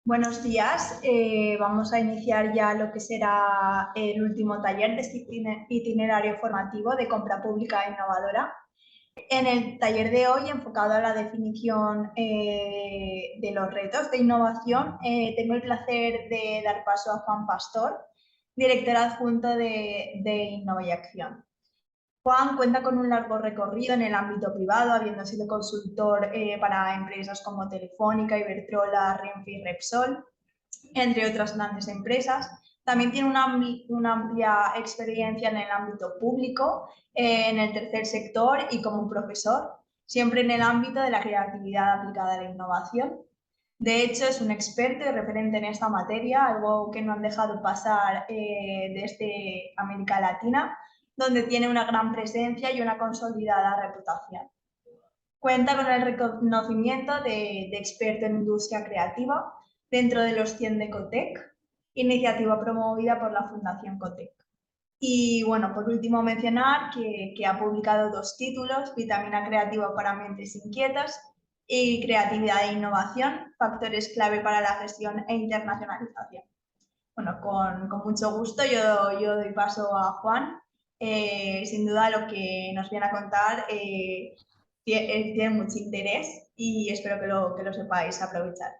Buenos días. Vamos a iniciar ya lo que será el último taller de este itinerario formativo de compra pública innovadora. En el taller de hoy, enfocado a la definición de los retos de innovación, tengo el placer de dar paso a Juan Pastor, director adjunto de Innova y Acción. Juan cuenta con un largo recorrido en el ámbito privado, habiendo sido consultor para empresas como Telefónica, Iberdrola, Renfe y Repsol, entre otras grandes empresas. También tiene una amplia experiencia en el ámbito público, en el tercer sector y como profesor, siempre en el ámbito de la creatividad aplicada a la innovación. De hecho, es un experto y referente en esta materia, algo que no han dejado pasar desde América Latina, donde tiene una gran presencia y una consolidada reputación. Cuenta con el reconocimiento de experto en industria creativa dentro de los 100 de Cotec, iniciativa promovida por la Fundación Cotec. Y bueno, por último mencionar que ha publicado 2 títulos, Vitamina Creativa para Mentes Inquietas y Creatividad e Innovación, factores clave para la gestión e internacionalización. Bueno, con mucho gusto yo doy paso a Juan. Sin duda lo que nos viene a contar tiene mucho interés y espero que lo sepáis aprovechar.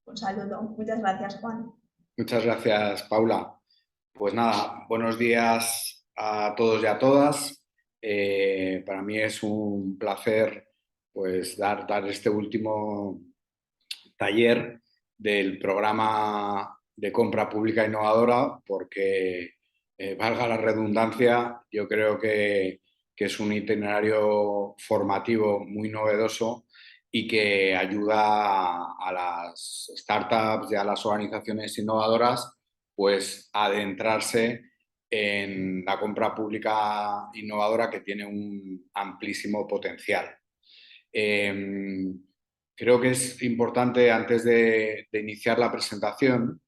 Un saludo. Muchas gracias, Juan. Muchas gracias, Paula. Pues nada, buenos días a todos y a todas. Para mí es un placer pues, dar este último taller del programa de compra pública innovadora porque, valga la redundancia, yo creo que es un itinerario formativo muy novedoso y que ayuda a las startups y a las organizaciones innovadoras pues, a adentrarse en la compra pública innovadora que tiene un amplísimo potencial. Creo que es importante, antes de iniciar la presentación,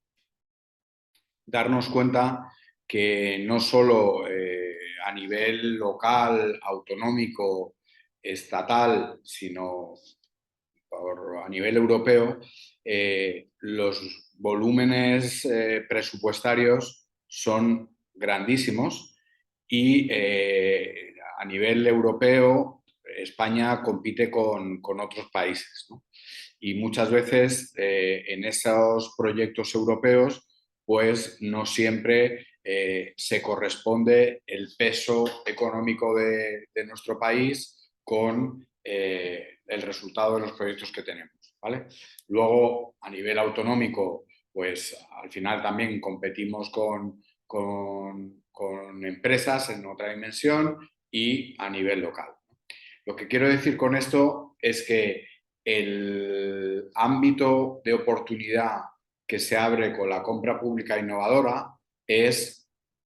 darnos cuenta que no solo a nivel local, autonómico, estatal, sino a nivel europeo, los volúmenes presupuestarios son grandísimos y a nivel europeo España compite con otros países, ¿no? Y muchas veces en esos proyectos europeos pues no siempre se corresponde el peso económico de nuestro país con el resultado de los proyectos que tenemos, ¿vale? Luego, a nivel autonómico, pues al final también competimos con empresas en otra dimensión y a nivel local. Lo que quiero decir con esto es que el ámbito de oportunidad que se abre con la compra pública innovadora es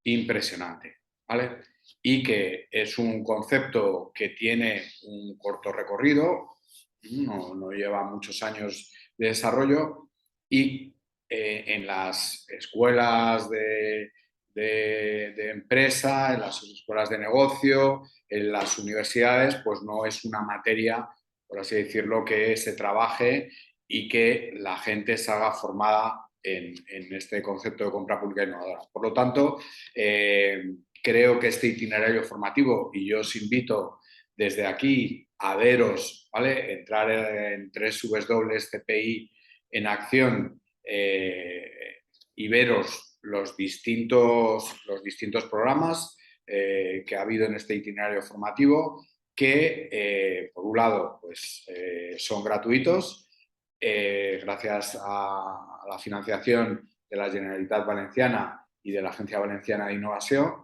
impresionante, ¿vale? Y que es un concepto que tiene un corto recorrido, no lleva muchos años de desarrollo y en las escuelas de empresa, en las escuelas de negocio, en las universidades, pues no es una materia, por así decirlo, que se trabaje y que la gente salga formada en este concepto de compra pública innovadora. Por lo tanto, creo que este itinerario formativo, y yo os invito desde aquí a veros, ¿vale? Entrar en www.cpi en acción y veros los distintos programas que ha habido en este itinerario formativo que, por un lado, pues, son gratuitos gracias a la financiación de la Generalitat Valenciana y de la Agencia Valenciana de Innovación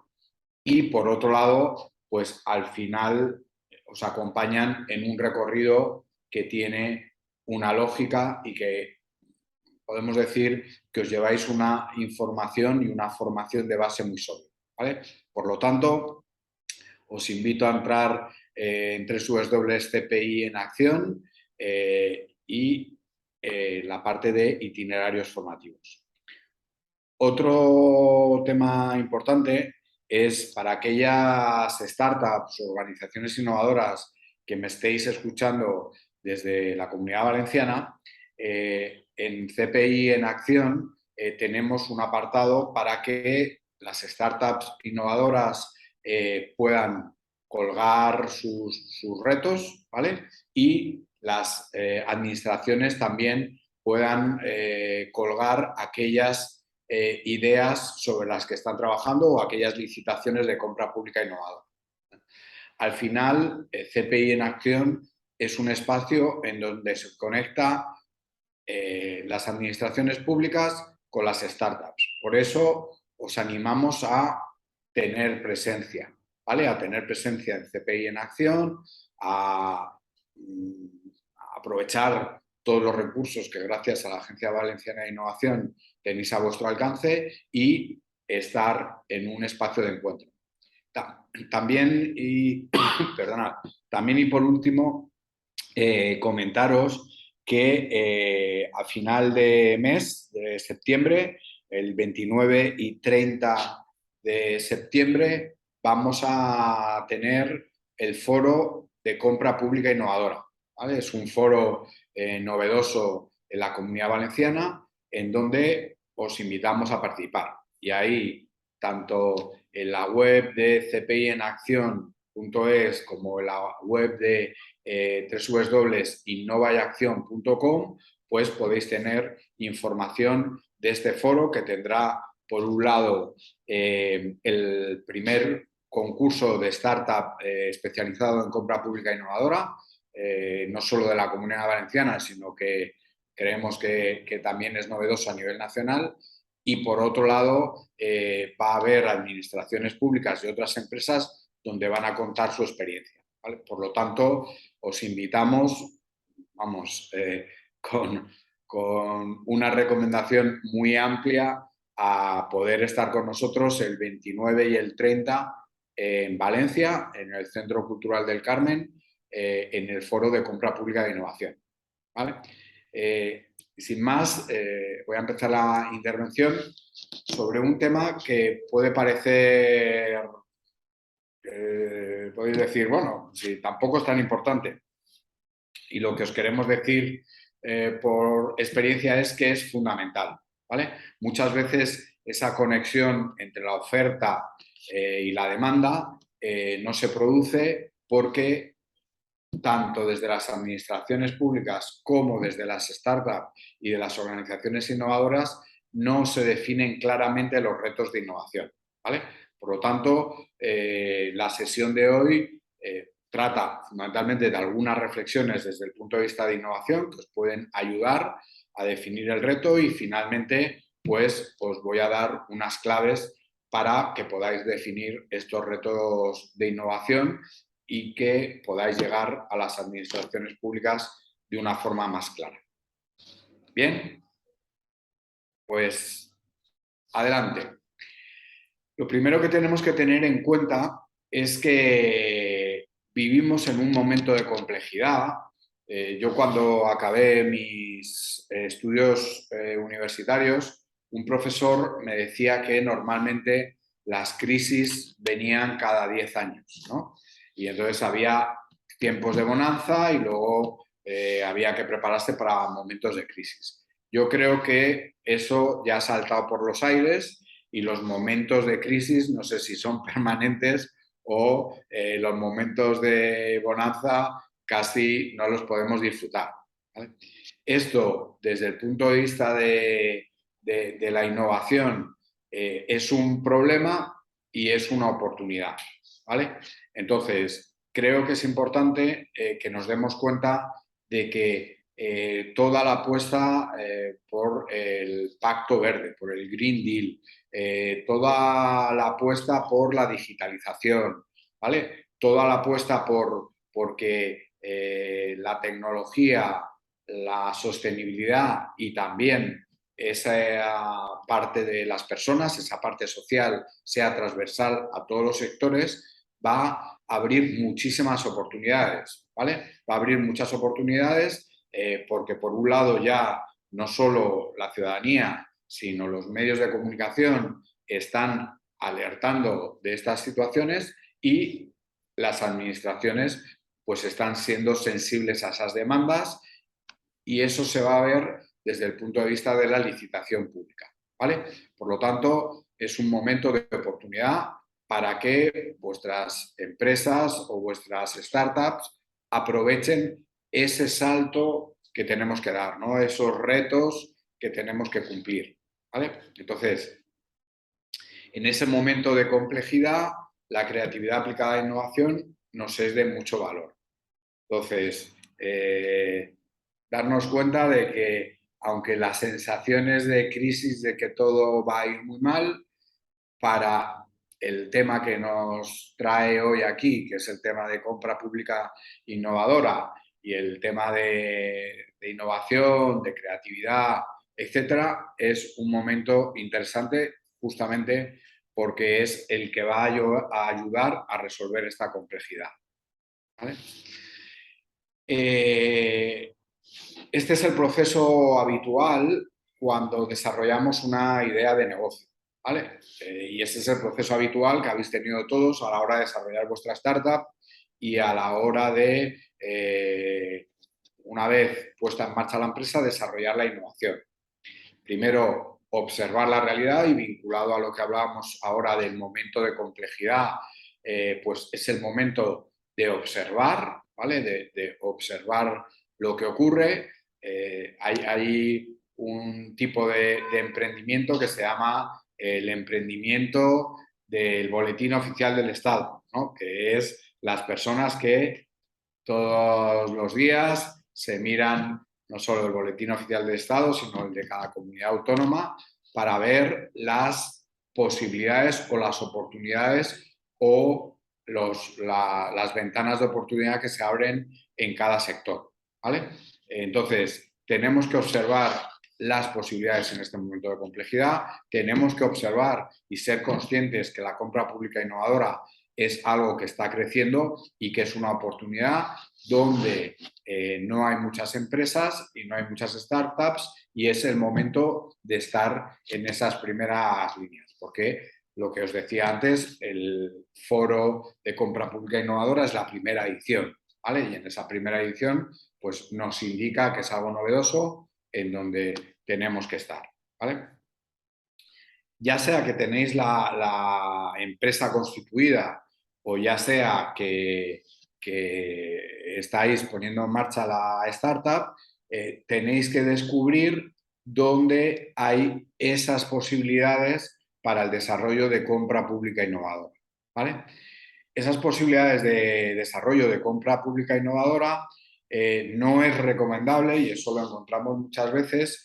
y, por otro lado, pues al final os acompañan en un recorrido que tiene una lógica y que podemos decir que os lleváis una información y una formación de base muy sólida, ¿vale? Por lo tanto, os invito a entrar en www.cpi en acción y la parte de itinerarios formativos. Otro tema importante es para aquellas startups o organizaciones innovadoras que me estéis escuchando desde la Comunidad Valenciana, en CPI en Acción tenemos un apartado para que las startups innovadoras puedan colgar sus retos, ¿vale? Y las administraciones también puedan colgar aquellas ideas sobre las que están trabajando o aquellas licitaciones de compra pública innovadora. Al final, CPI en Acción es un espacio en donde se conecta las administraciones públicas con las startups. Por eso os animamos a tener presencia, ¿vale? A tener presencia en CPI en Acción, a aprovechar todos los recursos que gracias a la Agencia Valenciana de Innovación tenéis a vuestro alcance y estar en un espacio de encuentro. También y, perdonad, también y por último, comentaros que a final de mes de septiembre, el 29 y 30 de septiembre, vamos a tener el foro de compra pública innovadora, ¿vale? Es un foro novedoso en la Comunidad Valenciana en donde os invitamos a participar. Y ahí, tanto en la web de cpinacción.es como en la web de www.innovayaccion.com, pues podéis tener información de este foro que tendrá, por un lado, el primer concurso de startup especializado en compra pública innovadora, no solo de la Comunidad Valenciana, sino que creemos que también es novedoso a nivel nacional. Y por otro lado, va a haber administraciones públicas y otras empresas donde van a contar su experiencia, ¿vale? Por lo tanto, os invitamos, vamos, con una recomendación muy amplia a poder estar con nosotros el 29 y el 30 en Valencia, en el Centro Cultural del Carmen, en el Foro de Compra Pública de Innovación, ¿vale? Sin más, voy a empezar la intervención sobre un tema que puede parecer, podéis decir, bueno, si tampoco es tan importante. Y lo que os queremos decir por experiencia es que es fundamental, ¿vale? Muchas veces esa conexión entre la oferta y la demanda no se produce porque tanto desde las administraciones públicas como desde las startups y de las organizaciones innovadoras no se definen claramente los retos de innovación, ¿vale? Por lo tanto, la sesión de hoy trata fundamentalmente de algunas reflexiones desde el punto de vista de innovación que os pueden ayudar a definir el reto y finalmente pues os voy a dar unas claves para que podáis definir estos retos de innovación y que podáis llegar a las administraciones públicas de una forma más clara. Bien, pues adelante. Lo primero que tenemos que tener en cuenta es que vivimos en un momento de complejidad. Yo cuando acabé mis estudios universitarios, un profesor me decía que normalmente las crisis venían cada 10 años, ¿no? Y entonces había tiempos de bonanza y luego había que prepararse para momentos de crisis. Yo creo que eso ya ha saltado por los aires y los momentos de crisis no sé si son permanentes o los momentos de bonanza casi no los podemos disfrutar, ¿vale? Esto, desde el punto de vista de la innovación, es un problema y es una oportunidad, ¿vale? Entonces, creo que es importante que nos demos cuenta de que toda la apuesta por el Pacto Verde, por el Green Deal, toda la apuesta por la digitalización, ¿vale? Toda la apuesta porque la tecnología, la sostenibilidad y también esa parte de las personas, esa parte social, sea transversal a todos los sectores, va a abrir muchísimas oportunidades, ¿vale? Va a abrir muchas oportunidades porque por un lado ya no solo la ciudadanía, sino los medios de comunicación están alertando de estas situaciones y las administraciones pues están siendo sensibles a esas demandas y eso se va a ver desde el punto de vista de la licitación pública, ¿vale? Por lo tanto, es un momento de oportunidad para que vuestras empresas o vuestras startups aprovechen ese salto que tenemos que dar, ¿no? Esos retos que tenemos que cumplir, ¿vale? Entonces, en ese momento de complejidad, la creatividad aplicada a la innovación nos es de mucho valor. Entonces, darnos cuenta de que, aunque las sensaciones de crisis, de que todo va a ir muy mal, para el tema que nos trae hoy aquí, que es el tema de compra pública innovadora y el tema de innovación, de creatividad, etcétera, es un momento interesante justamente porque es el que va a ayudar a resolver esta complejidad, ¿vale? Este es el proceso habitual cuando desarrollamos una idea de negocio, ¿vale? Y este es el proceso habitual que habéis tenido todos a la hora de desarrollar vuestra startup y a la hora de, una vez puesta en marcha la empresa, desarrollar la innovación. Primero, observar la realidad y vinculado a lo que hablábamos ahora del momento de complejidad, pues es el momento de observar, ¿vale? De observar lo que ocurre. Hay un tipo de emprendimiento que se llama el emprendimiento del Boletín Oficial del Estado, ¿no? Que es las personas que todos los días se miran no solo el Boletín Oficial del Estado, sino el de cada comunidad autónoma, para ver las posibilidades o las oportunidades o las ventanas de oportunidad que se abren en cada sector, ¿vale? Entonces, tenemos que observar las posibilidades en este momento de complejidad, tenemos que observar y ser conscientes que la compra pública innovadora es algo que está creciendo y que es una oportunidad donde no hay muchas empresas y no hay muchas startups y es el momento de estar en esas primeras líneas, porque lo que os decía antes, el foro de compra pública innovadora es la primera edición, ¿vale? Y en esa primera edición pues nos indica que es algo novedoso en donde tenemos que estar, ¿vale? Ya sea que tenéis la empresa constituida o ya sea que estáis poniendo en marcha la startup, tenéis que descubrir dónde hay esas posibilidades para el desarrollo de compra pública innovadora, ¿vale? Esas posibilidades de desarrollo de compra pública innovadora no es recomendable, y eso lo encontramos muchas veces,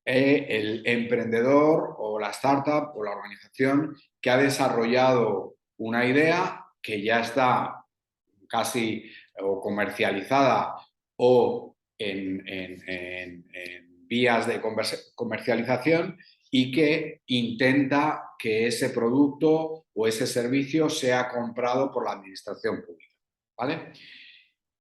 el emprendedor o la startup o la organización que ha desarrollado una idea que ya está casi o comercializada o en vías de comercialización y que intenta que ese producto o ese servicio sea comprado por la administración pública, ¿vale?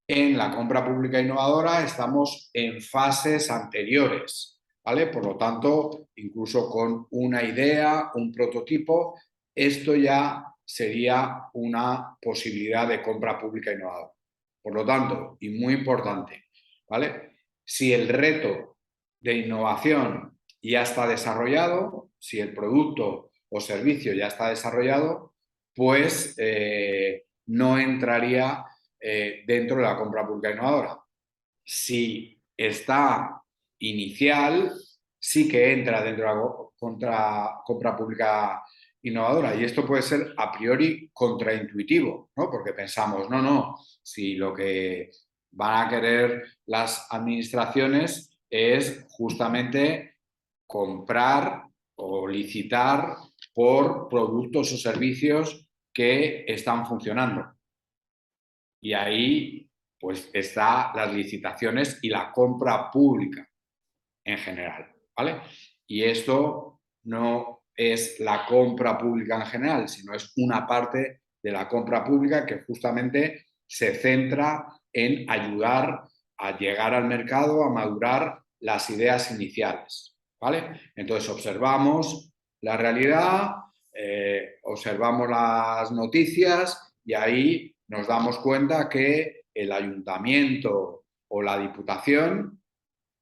En la compra pública innovadora estamos en fases anteriores, ¿vale? Por lo tanto, incluso con una idea, un prototipo, esto ya sería una posibilidad de compra pública innovadora. Por lo tanto, y muy importante, ¿vale? Si el reto de innovación ya está desarrollado, si el producto o servicio ya está desarrollado, pues no entraría dentro de la compra pública innovadora. Si está inicial, sí que entra dentro de la compra pública innovadora. Y esto puede ser a priori contraintuitivo, ¿no? Porque pensamos, no, si lo que van a querer las administraciones es justamente comprar o licitar por productos o servicios que están funcionando. Y ahí pues están las licitaciones y la compra pública en general, ¿vale? Y esto no es la compra pública en general, sino es una parte de la compra pública que justamente se centra en ayudar a llegar al mercado, a madurar las ideas iniciales, ¿vale? Entonces observamos la realidad, observamos las noticias y ahí nos damos cuenta que el ayuntamiento o la diputación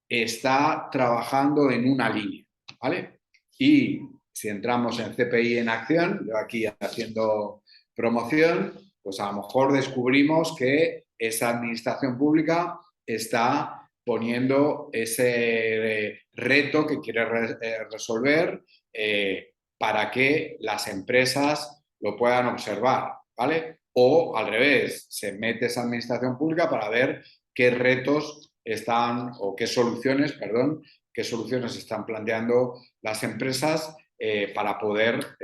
está trabajando en una línea, ¿vale? Y si entramos en CPI en acción, yo aquí haciendo promoción, pues a lo mejor descubrimos que esa administración pública está poniendo ese reto que quiere resolver para que las empresas lo puedan observar, ¿vale? O al revés, se mete esa administración pública para ver qué retos están o qué soluciones, perdón, qué soluciones están planteando las empresas para poder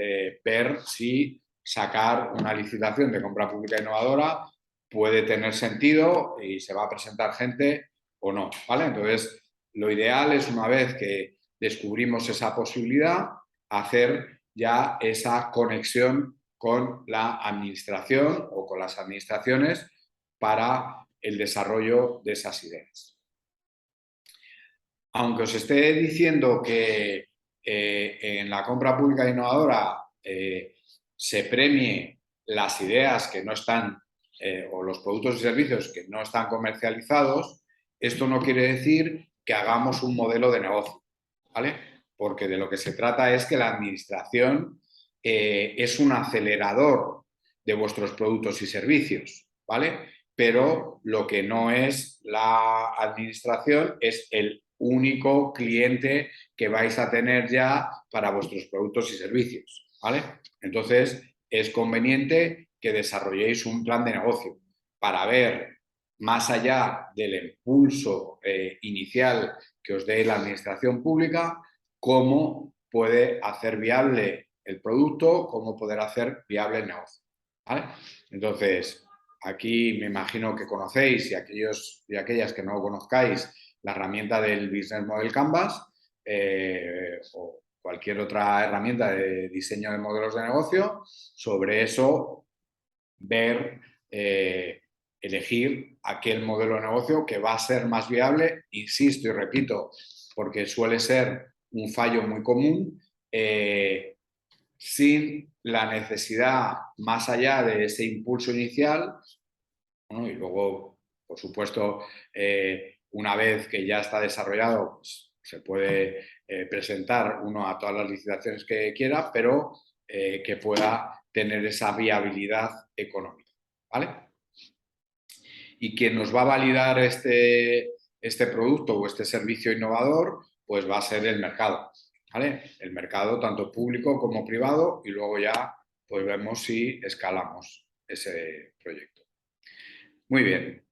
ver si sacar una licitación de compra pública innovadora puede tener sentido y se va a presentar gente o no, ¿vale? Entonces, lo ideal es, una vez que descubrimos esa posibilidad, hacer ya esa conexión con la administración o con las administraciones para el desarrollo de esas ideas. Aunque os esté diciendo que en la compra pública innovadora se premie las ideas que no están o los productos y servicios que no están comercializados, esto no quiere decir que hagamos un modelo de negocio, ¿vale? Porque de lo que se trata es que la administración es un acelerador de vuestros productos y servicios, ¿vale? Pero lo que no es la administración es el único cliente que vais a tener ya para vuestros productos y servicios, ¿vale? Entonces, es conveniente que desarrolléis un plan de negocio para ver, más allá del impulso inicial que os dé la administración pública, cómo puede hacer viable el producto, cómo poder hacer viable el negocio, ¿vale? Entonces, aquí me imagino que conocéis, y aquellos y aquellas que no lo conozcáis, la herramienta del Business Model Canvas o cualquier otra herramienta de diseño de modelos de negocio. Sobre eso, ver, elegir aquel modelo de negocio que va a ser más viable, insisto y repito, porque suele ser un fallo muy común, sin la necesidad, más allá de ese impulso inicial, ¿no? Y luego, por supuesto, una vez que ya está desarrollado, pues, se puede presentar uno a todas las licitaciones que quiera, pero que pueda tener esa viabilidad económica, ¿vale? Y quien nos va a validar este producto o este servicio innovador, pues va a ser el mercado, ¿vale? El mercado tanto público como privado, y luego ya pues vemos si escalamos ese proyecto. Muy bien.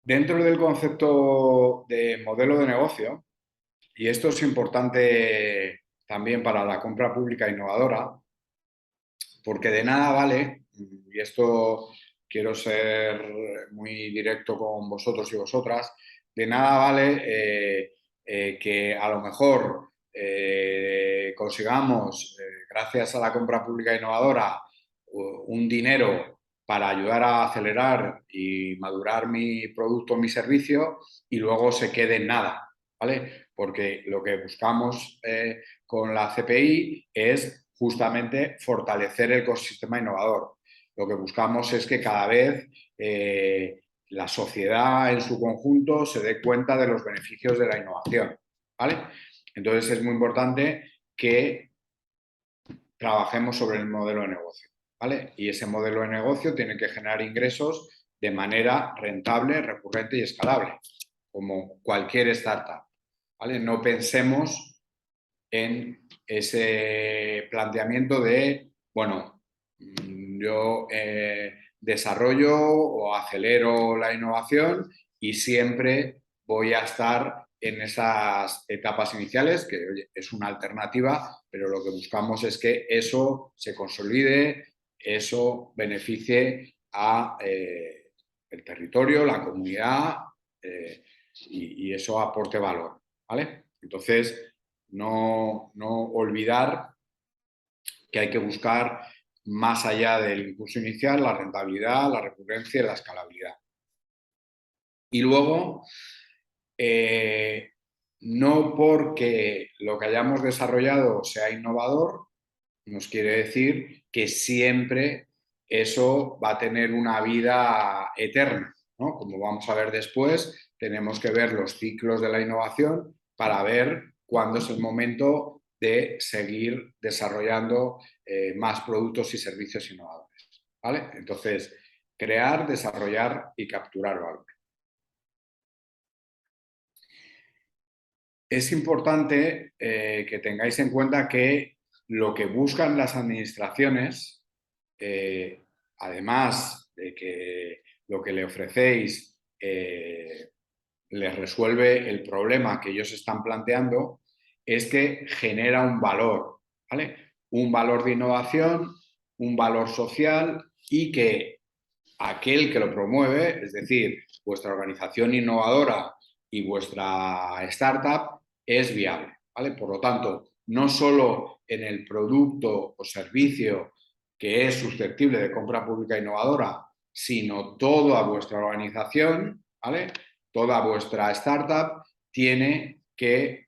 Dentro del concepto de modelo de negocio, y esto es importante también para la compra pública innovadora, porque de nada vale, y esto quiero ser muy directo con vosotros y vosotras, de nada vale que a lo mejor consigamos, gracias a la compra pública innovadora, un dinero para ayudar a acelerar y madurar mi producto o mi servicio, y luego se quede en nada, ¿vale? Porque lo que buscamos con la CPI es justamente fortalecer el ecosistema innovador. Lo que buscamos es que cada vez la sociedad en su conjunto se dé cuenta de los beneficios de la innovación, ¿vale? Entonces es muy importante que trabajemos sobre el modelo de negocio, ¿vale? Y ese modelo de negocio tiene que generar ingresos de manera rentable, recurrente y escalable, como cualquier startup, ¿vale? No pensemos en ese planteamiento de, bueno, yo desarrollo o acelero la innovación y siempre voy a estar en esas etapas iniciales, que oye, es una alternativa, pero lo que buscamos es que eso se consolide, eso beneficie a el territorio, la comunidad y eso aporte valor, ¿vale? Entonces, no olvidar que hay que buscar, más allá del impulso inicial, la rentabilidad, la recurrencia y la escalabilidad. Y luego, no porque lo que hayamos desarrollado sea innovador, nos quiere decir que siempre eso va a tener una vida eterna, ¿no? Como vamos a ver después, tenemos que ver los ciclos de la innovación para ver cuándo es el momento de seguir desarrollando más productos y servicios innovadores, ¿vale? Entonces, crear, desarrollar y capturar valor. Es importante que tengáis en cuenta que lo que buscan las administraciones, además de que lo que le ofrecéis les resuelve el problema que ellos están planteando, es que genera un valor, ¿vale? Un valor de innovación, un valor social y que aquel que lo promueve, es decir, vuestra organización innovadora y vuestra startup, es viable, ¿vale? Por lo tanto, no solo en el producto o servicio que es susceptible de compra pública innovadora, sino toda vuestra organización, ¿vale? Toda vuestra startup tiene que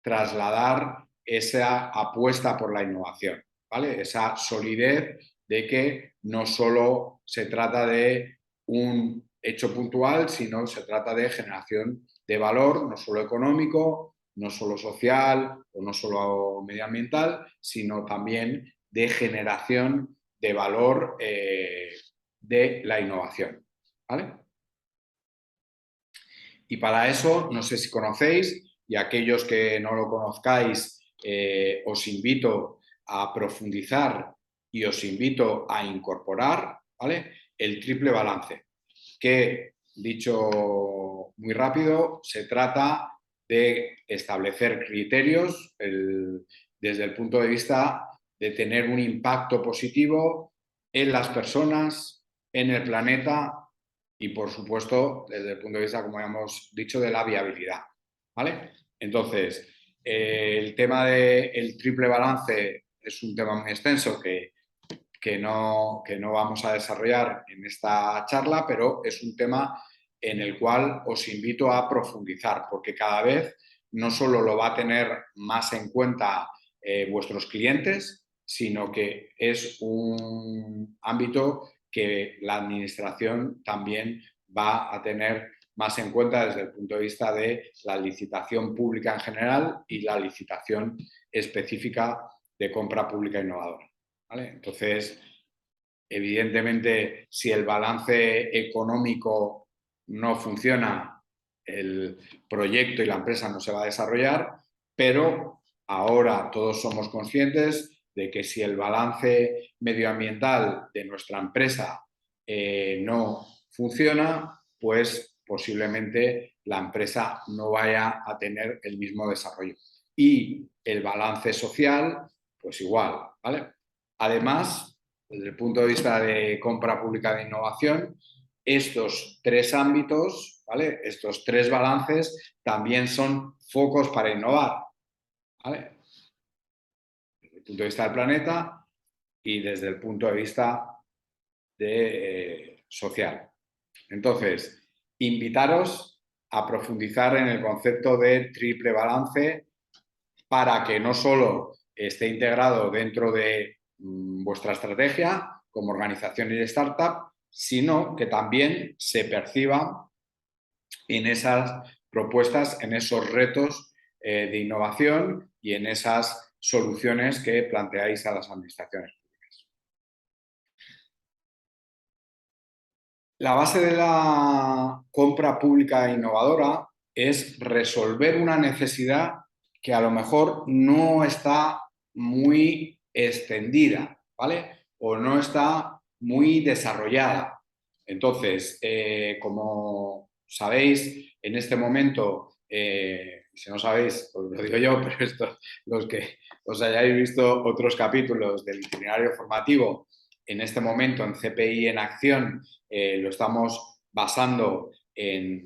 trasladar esa apuesta por la innovación, ¿vale? Esa solidez de que no solo se trata de un hecho puntual, sino se trata de generación de valor, no solo económico, no solo social o no solo medioambiental, sino también de generación de valor de la innovación, ¿vale? Y para eso, no sé si conocéis, y aquellos que no lo conozcáis, os invito a profundizar y os invito a incorporar, ¿vale? El triple balance, que, dicho muy rápido, se trata de establecer criterios desde el punto de vista de tener un impacto positivo en las personas, en el planeta y, por supuesto, desde el punto de vista, como hemos dicho, de la viabilidad, ¿vale? Entonces, el tema del triple balance es un tema muy extenso que no vamos a desarrollar en esta charla, pero es un tema en el cual os invito a profundizar, porque cada vez no solo lo va a tener más en cuenta vuestros clientes, sino que es un ámbito que la administración también va a tener más en cuenta desde el punto de vista de la licitación pública en general y la licitación específica de compra pública innovadora, ¿vale? Entonces, evidentemente, si el balance económico no funciona, el proyecto y la empresa no se va a desarrollar, pero ahora todos somos conscientes de que si el balance medioambiental de nuestra empresa no funciona, pues posiblemente la empresa no vaya a tener el mismo desarrollo. Y el balance social, pues igual, ¿vale? Además, desde el punto de vista de compra pública de innovación, estos tres ámbitos, ¿vale? Estos tres balances también son focos para innovar, ¿vale? Desde el punto de vista del planeta y desde el punto de vista social. Entonces, invitaros a profundizar en el concepto de triple balance para que no solo esté integrado dentro de vuestra estrategia como organización y startup, sino que también se perciba en esas propuestas, en esos retos de innovación y en esas soluciones que planteáis a las administraciones públicas. La base de la compra pública innovadora es resolver una necesidad que a lo mejor no está muy extendida, ¿vale? O no está muy desarrollada. Entonces, como sabéis, en este momento, si no sabéis, os lo digo yo, pero esto, los que os hayáis visto otros capítulos del itinerario formativo, en este momento en CPI en acción lo estamos basando en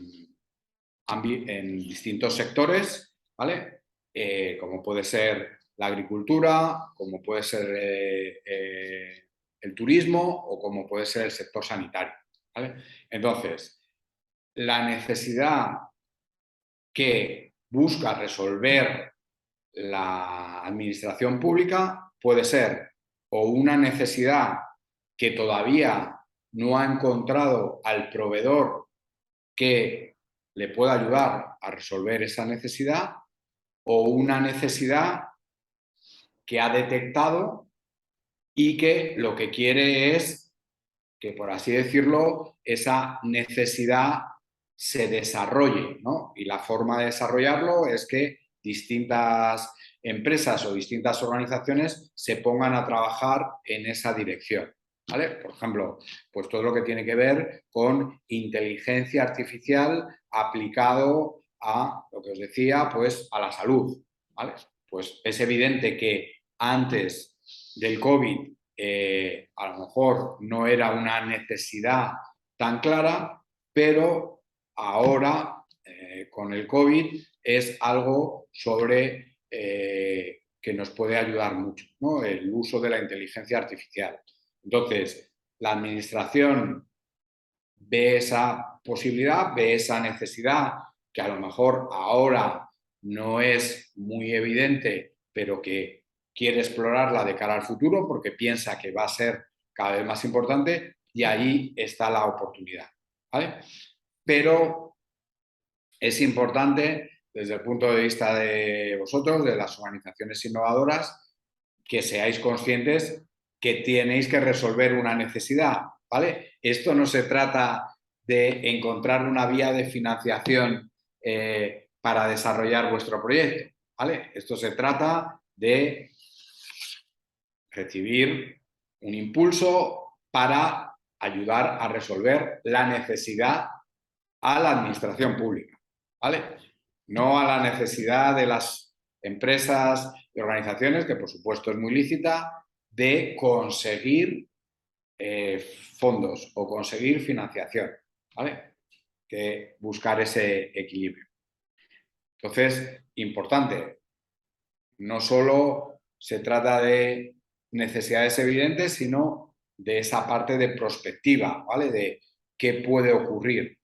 distintos sectores, ¿vale? Como puede ser la agricultura, como puede ser el turismo o como puede ser el sector sanitario, ¿vale? Entonces, la necesidad que busca resolver la administración pública puede ser o una necesidad que todavía no ha encontrado al proveedor que le pueda ayudar a resolver esa necesidad o una necesidad que ha detectado y que lo que quiere es que, por así decirlo, esa necesidad se desarrolle, ¿no? Y la forma de desarrollarlo es que distintas empresas o distintas organizaciones se pongan a trabajar en esa dirección, ¿vale? Por ejemplo, pues todo lo que tiene que ver con inteligencia artificial aplicado a, lo que os decía, pues a la salud, ¿vale? Pues es evidente que antes del COVID a lo mejor no era una necesidad tan clara, pero ahora con el COVID es algo sobre que nos puede ayudar mucho, ¿no? El uso de la inteligencia artificial. Entonces, la administración ve esa posibilidad, ve esa necesidad que a lo mejor ahora no es muy evidente, pero que quiere explorarla de cara al futuro porque piensa que va a ser cada vez más importante y ahí está la oportunidad, ¿vale? Pero es importante desde el punto de vista de vosotros, de las organizaciones innovadoras, que seáis conscientes que tenéis que resolver una necesidad, ¿vale? Esto no se trata de encontrar una vía de financiación para desarrollar vuestro proyecto, ¿vale? Esto se trata de recibir un impulso para ayudar a resolver la necesidad a la administración pública, ¿vale? No a la necesidad de las empresas y organizaciones, que por supuesto es muy lícita, de conseguir fondos o conseguir financiación, ¿vale? Que buscar ese equilibrio. Entonces, importante, no solo se trata de necesidades evidentes, sino de esa parte de prospectiva, ¿vale? De qué puede ocurrir.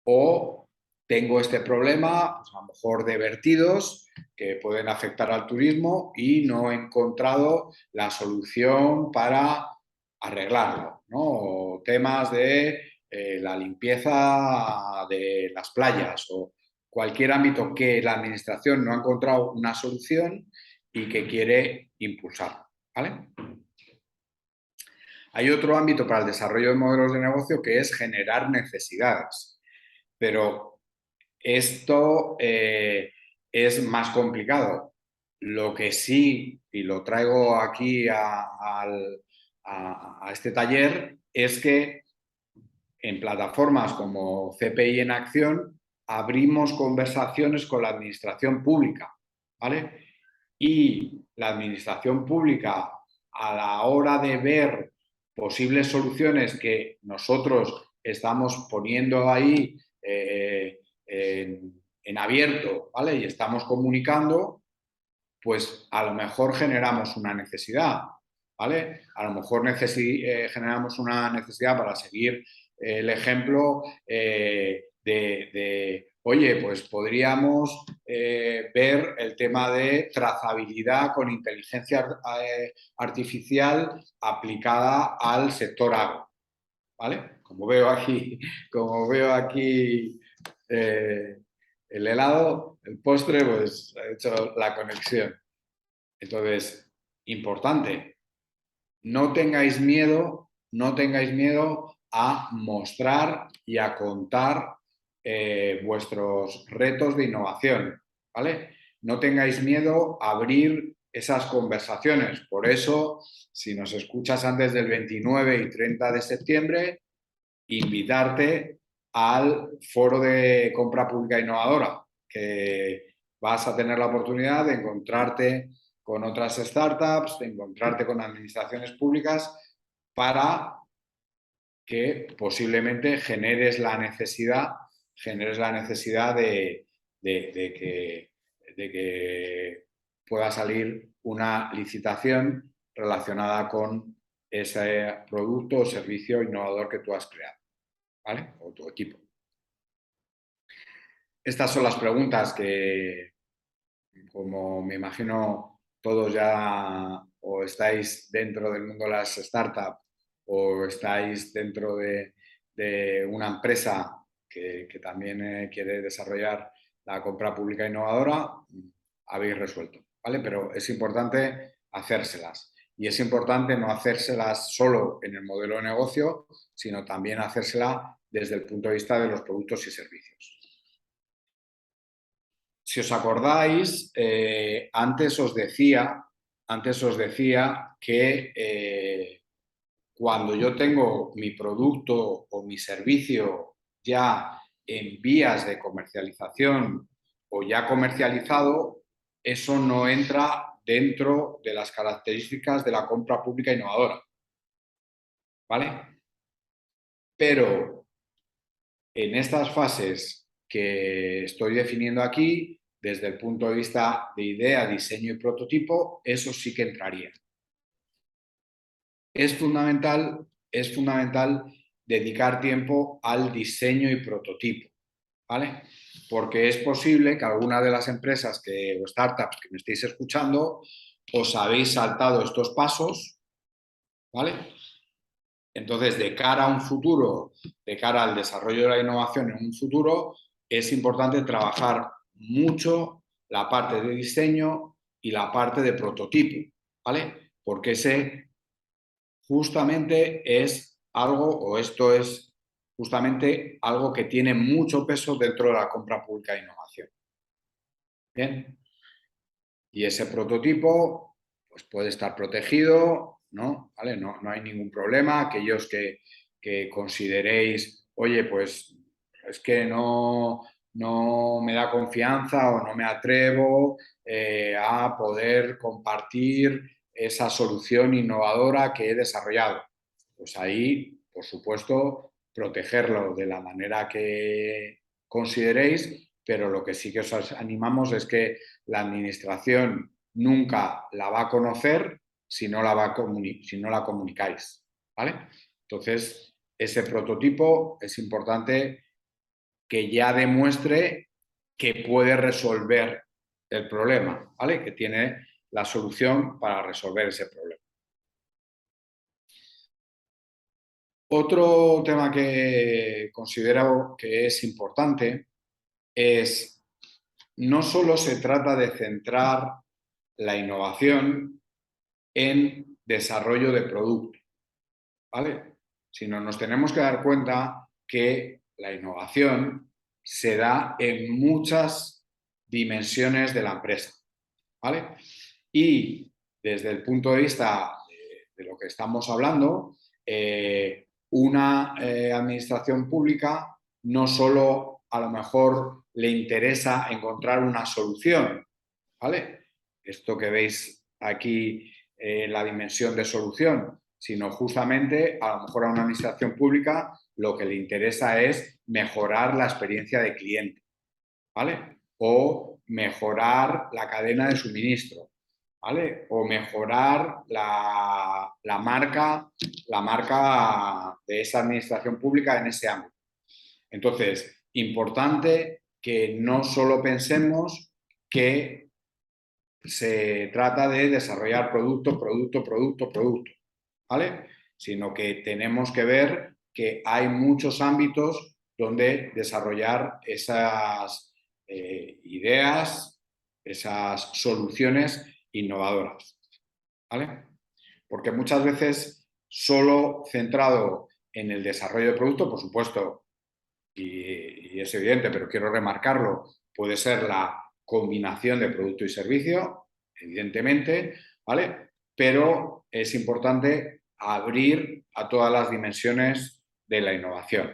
O tengo este problema, pues a lo mejor de vertidos que pueden afectar al turismo y no he encontrado la solución para arreglarlo, ¿no? O temas de la limpieza de las playas o cualquier ámbito que la administración no ha encontrado una solución y que quiere impulsar, ¿vale? Hay otro ámbito para el desarrollo de modelos de negocio que es generar necesidades, pero esto es más complicado. Lo que sí, y lo traigo aquí a este taller, es que en plataformas como CPI en Acción abrimos conversaciones con la administración pública, ¿vale? Y la administración pública, a la hora de ver posibles soluciones que nosotros estamos poniendo ahí en abierto, ¿vale? Y estamos comunicando, pues a lo mejor generamos una necesidad, ¿vale? A lo mejor generamos una necesidad para seguir el ejemplo oye, pues podríamos ver el tema de trazabilidad con inteligencia artificial aplicada al sector agro, ¿vale? Como veo aquí el helado, el postre, pues ha hecho la conexión. Entonces, importante, no tengáis miedo a mostrar y a contar vuestros retos de innovación, ¿vale? No tengáis miedo a abrir esas conversaciones. Por eso, si nos escuchas antes del 29 y 30 de septiembre, invitarte al foro de compra pública innovadora, que vas a tener la oportunidad de encontrarte con otras startups, de encontrarte con administraciones públicas para que posiblemente generes la necesidad de que pueda salir una licitación relacionada con ese producto o servicio innovador que tú has creado, ¿vale? O tu equipo. Estas son las preguntas que, como me imagino, todos ya o estáis dentro del mundo de las startups o estáis dentro de una empresa que también quiere desarrollar la compra pública innovadora, habéis resuelto, ¿vale? Pero es importante hacérselas. Y es importante no hacérselas solo en el modelo de negocio, sino también hacérsela desde el punto de vista de los productos y servicios. Si os acordáis, antes os decía que cuando yo tengo mi producto o mi servicio ya en vías de comercialización o ya comercializado, eso no entra dentro de las características de la compra pública innovadora, ¿vale? Pero en estas fases que estoy definiendo aquí, desde el punto de vista de idea, diseño y prototipo, eso sí que entraría. Es fundamental dedicar tiempo al diseño y prototipo, ¿vale? Porque es posible que alguna de las empresas o startups que me estéis escuchando os habéis saltado estos pasos, ¿vale? Entonces, de cara a un futuro, de cara al desarrollo de la innovación en un futuro, es importante trabajar mucho la parte de diseño y la parte de prototipo, ¿vale? Porque ese justamente es algo, o esto es justamente algo que tiene mucho peso dentro de la compra pública de innovación. Bien. Y ese prototipo pues puede estar protegido, ¿no? ¿Vale? No hay ningún problema. Aquellos que consideréis, oye, pues es que no me da confianza o no me atrevo a poder compartir esa solución innovadora que he desarrollado. Pues ahí, por supuesto, protegerlo de la manera que consideréis, pero lo que sí que os animamos es que la administración nunca la va a conocer si no la comunicáis, ¿vale? Entonces, ese prototipo es importante que ya demuestre que puede resolver el problema, ¿vale? Que tiene la solución para resolver ese problema. Otro tema que considero que es importante es, no solo se trata de centrar la innovación en desarrollo de producto, ¿vale? Sino nos tenemos que dar cuenta que la innovación se da en muchas dimensiones de la empresa, ¿vale? Y desde el punto de vista de lo que estamos hablando, una administración pública no solo a lo mejor le interesa encontrar una solución, ¿vale? Esto que veis aquí, la dimensión de solución, sino justamente a lo mejor a una administración pública lo que le interesa es mejorar la experiencia de cliente, ¿vale? O mejorar la cadena de suministro, ¿vale? O mejorar la marca de esa administración pública en ese ámbito. Entonces, importante que no solo pensemos que se trata de desarrollar producto, ¿vale? Sino que tenemos que ver que hay muchos ámbitos donde desarrollar esas ideas, esas soluciones innovadoras, ¿vale? Porque muchas veces solo centrado en el desarrollo de producto, por supuesto, y es evidente, pero quiero remarcarlo, puede ser la combinación de producto y servicio, evidentemente, ¿vale? Pero es importante abrir a todas las dimensiones de la innovación,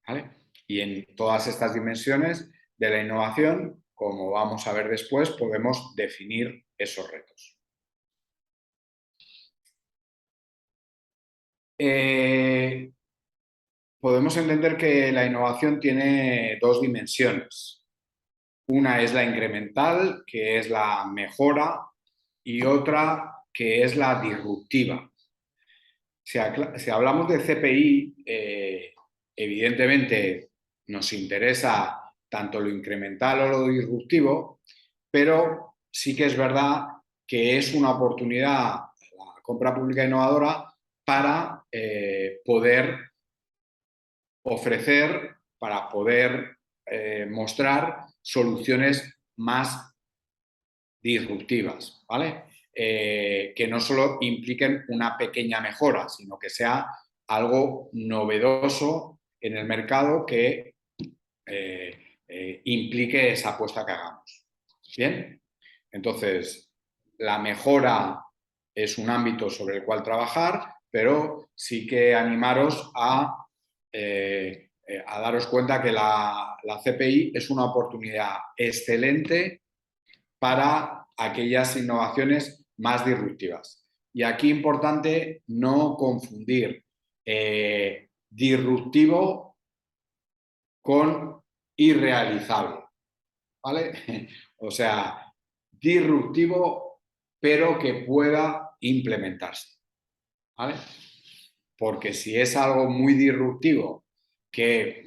¿vale? Y en todas estas dimensiones de la innovación, como vamos a ver después, podemos definir esos retos. Podemos entender que la innovación tiene dos dimensiones. Una es la incremental, que es la mejora, y otra que es la disruptiva. Si hablamos de CPI, evidentemente nos interesa tanto lo incremental o lo disruptivo, pero sí que es verdad que es una oportunidad, la compra pública innovadora, para poder ofrecer para poder mostrar soluciones más disruptivas, ¿vale? Que no solo impliquen una pequeña mejora, sino que sea algo novedoso en el mercado que implique esa apuesta que hagamos. ¿Bien? Entonces, la mejora es un ámbito sobre el cual trabajar, pero sí que animaros a daros cuenta que la CPI es una oportunidad excelente para aquellas innovaciones más disruptivas. Y aquí importante no confundir disruptivo con irrealizable, ¿vale? O sea, disruptivo, pero que pueda implementarse, ¿vale? Porque si es algo muy disruptivo, que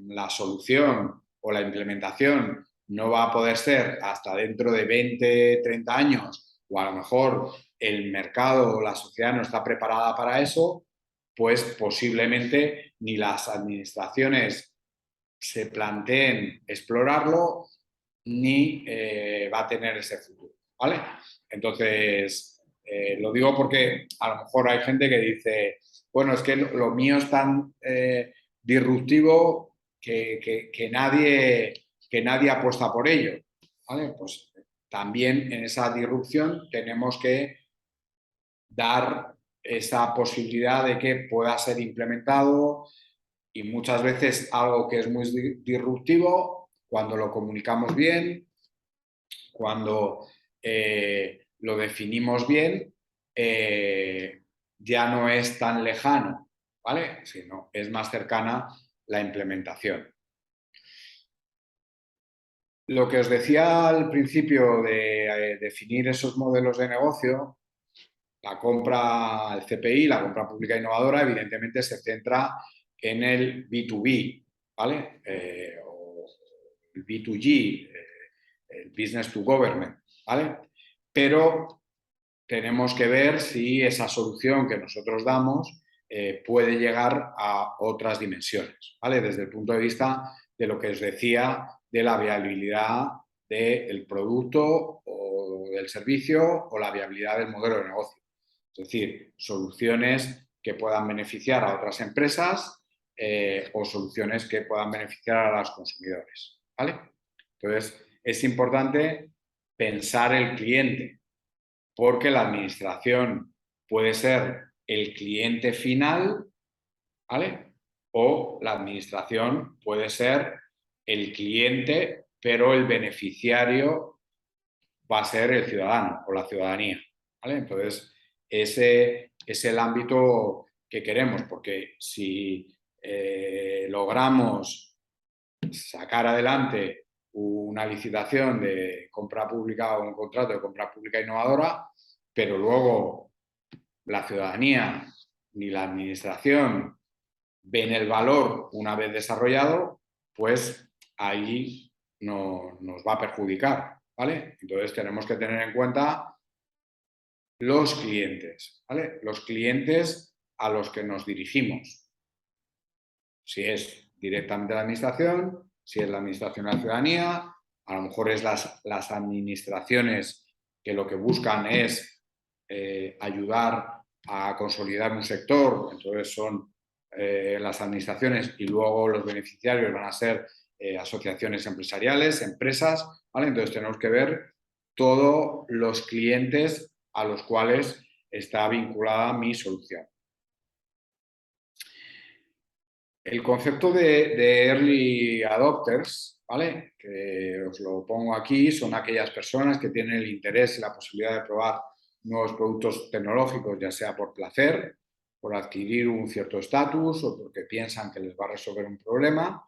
la solución o la implementación no va a poder ser hasta dentro de 20, 30 años, o a lo mejor el mercado o la sociedad no está preparada para eso, pues posiblemente ni las administraciones se planteen explorarlo, ni va a tener ese futuro, ¿vale? Entonces, lo digo porque a lo mejor hay gente que dice, bueno, es que lo mío es tan disruptivo que nadie apuesta por ello, ¿vale? Pues también en esa disrupción tenemos que dar esa posibilidad de que pueda ser implementado y muchas veces algo que es muy disruptivo, cuando lo comunicamos bien, cuando lo definimos bien, ya no es tan lejano, ¿vale? Sino es más cercana la implementación. Lo que os decía al principio de definir esos modelos de negocio, la compra, el CPI, la compra pública innovadora, evidentemente se centra en el B2B, ¿vale? O el B2G, el Business to Government, ¿vale? Pero tenemos que ver si esa solución que nosotros damos puede llegar a otras dimensiones, ¿vale? Desde el punto de vista de lo que os decía de la viabilidad del producto o del servicio o la viabilidad del modelo de negocio. Es decir, soluciones que puedan beneficiar a otras empresas o soluciones que puedan beneficiar a los consumidores, ¿vale? Entonces, es importante pensar el cliente, porque la administración puede ser el cliente final, ¿vale? O la administración puede ser el cliente, pero el beneficiario va a ser el ciudadano o la ciudadanía, ¿vale? Entonces, ese es el ámbito que queremos, porque si logramos sacar adelante una licitación de compra pública o un contrato de compra pública innovadora, pero luego la ciudadanía ni la administración ven el valor una vez desarrollado, pues ahí no, nos va a perjudicar, ¿vale? Entonces tenemos que tener en cuenta los clientes, ¿vale? Los clientes a los que nos dirigimos. Si es directamente la administración, si es la administración a la ciudadanía, a lo mejor es las administraciones que lo que buscan es ayudar a consolidar un sector, entonces son las administraciones y luego los beneficiarios van a ser asociaciones empresariales, empresas, ¿vale? Entonces tenemos que ver todos los clientes a los cuales está vinculada mi solución. El concepto de early adopters, ¿vale? Que os lo pongo aquí, son aquellas personas que tienen el interés y la posibilidad de probar nuevos productos tecnológicos, ya sea por placer, por adquirir un cierto estatus o porque piensan que les va a resolver un problema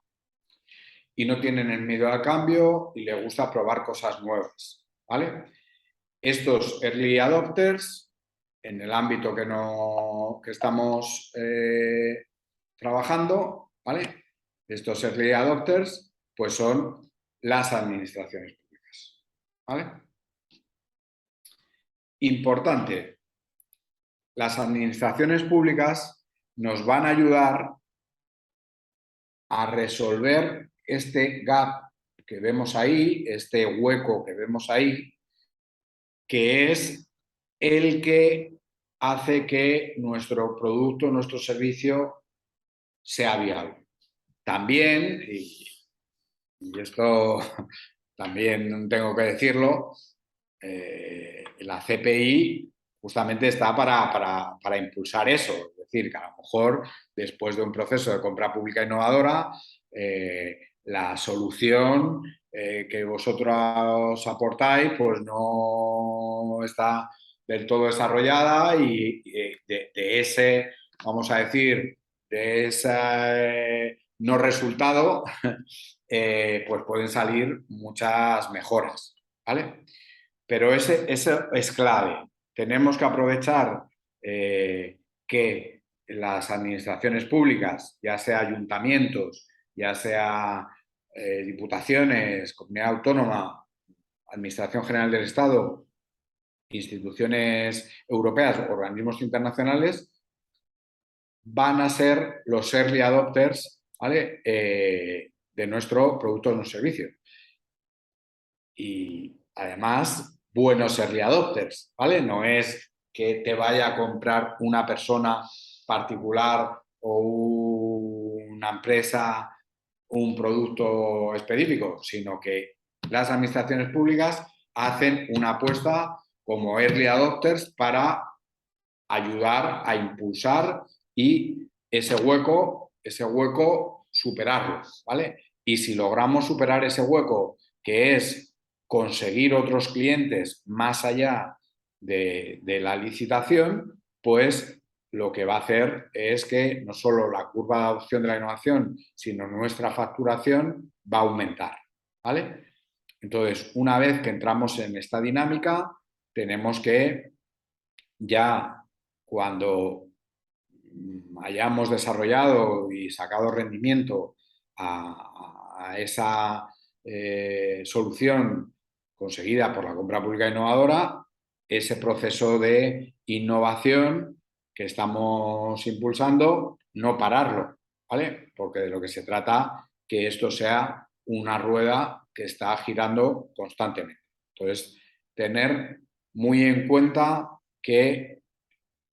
y no tienen el miedo al cambio y les gusta probar cosas nuevas, ¿vale? Estos early adopters, en el ámbito que estamos trabajando, ¿vale? Estos early adopters, pues son las administraciones públicas, ¿vale? Importante, las administraciones públicas nos van a ayudar a resolver este gap que vemos ahí, este hueco que vemos ahí, que es el que hace que nuestro producto, nuestro servicio sea viable. También, y esto también tengo que decirlo, la CPI justamente está para impulsar eso. Es decir, que a lo mejor después de un proceso de compra pública innovadora, la solución que vosotros aportáis pues no está del todo desarrollada y de ese, vamos a decir, de ese no resultado, pues pueden salir muchas mejoras, ¿vale? Pero eso es clave. Tenemos que aprovechar que las administraciones públicas, ya sea ayuntamientos, ya sea diputaciones, comunidad autónoma, Administración General del Estado, instituciones europeas, organismos internacionales, van a ser los early adopters, ¿vale? De nuestro producto o nuestro servicio. Y además, buenos early adopters, ¿vale? No es que te vaya a comprar una persona particular o una empresa un producto específico, sino que las administraciones públicas hacen una apuesta como early adopters para ayudar a impulsar y ese hueco superarlo, ¿vale? Y si logramos superar ese hueco, que es conseguir otros clientes más allá de la licitación, pues lo que va a hacer es que no solo la curva de adopción de la innovación, sino nuestra facturación va a aumentar, ¿vale? Entonces, una vez que entramos en esta dinámica, tenemos que ya cuando hayamos desarrollado y sacado rendimiento a esa solución conseguida por la compra pública innovadora, ese proceso de innovación que estamos impulsando, no pararlo, ¿vale? Porque de lo que se trata que esto sea una rueda que está girando constantemente. Entonces, tener muy en cuenta que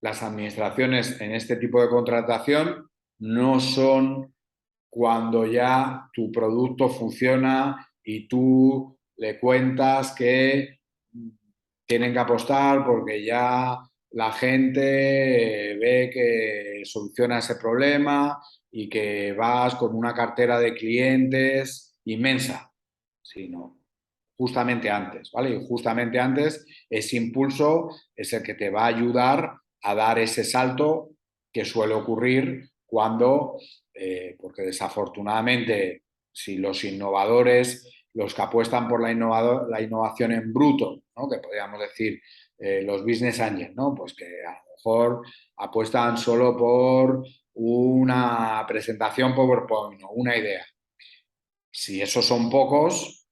las administraciones en este tipo de contratación no son cuando ya tu producto funciona y tú le cuentas que tienen que apostar porque ya la gente ve que soluciona ese problema y que vas con una cartera de clientes inmensa, sino justamente antes, ¿vale? Y justamente antes ese impulso es el que te va a ayudar a dar ese salto que suele ocurrir cuando, porque desafortunadamente, si los innovadores, los que apuestan por la innovación en bruto, ¿no? Que podríamos decir los business angels, ¿no? Pues que a lo mejor apuestan solo por una presentación PowerPoint o una idea. Si esos son pocos,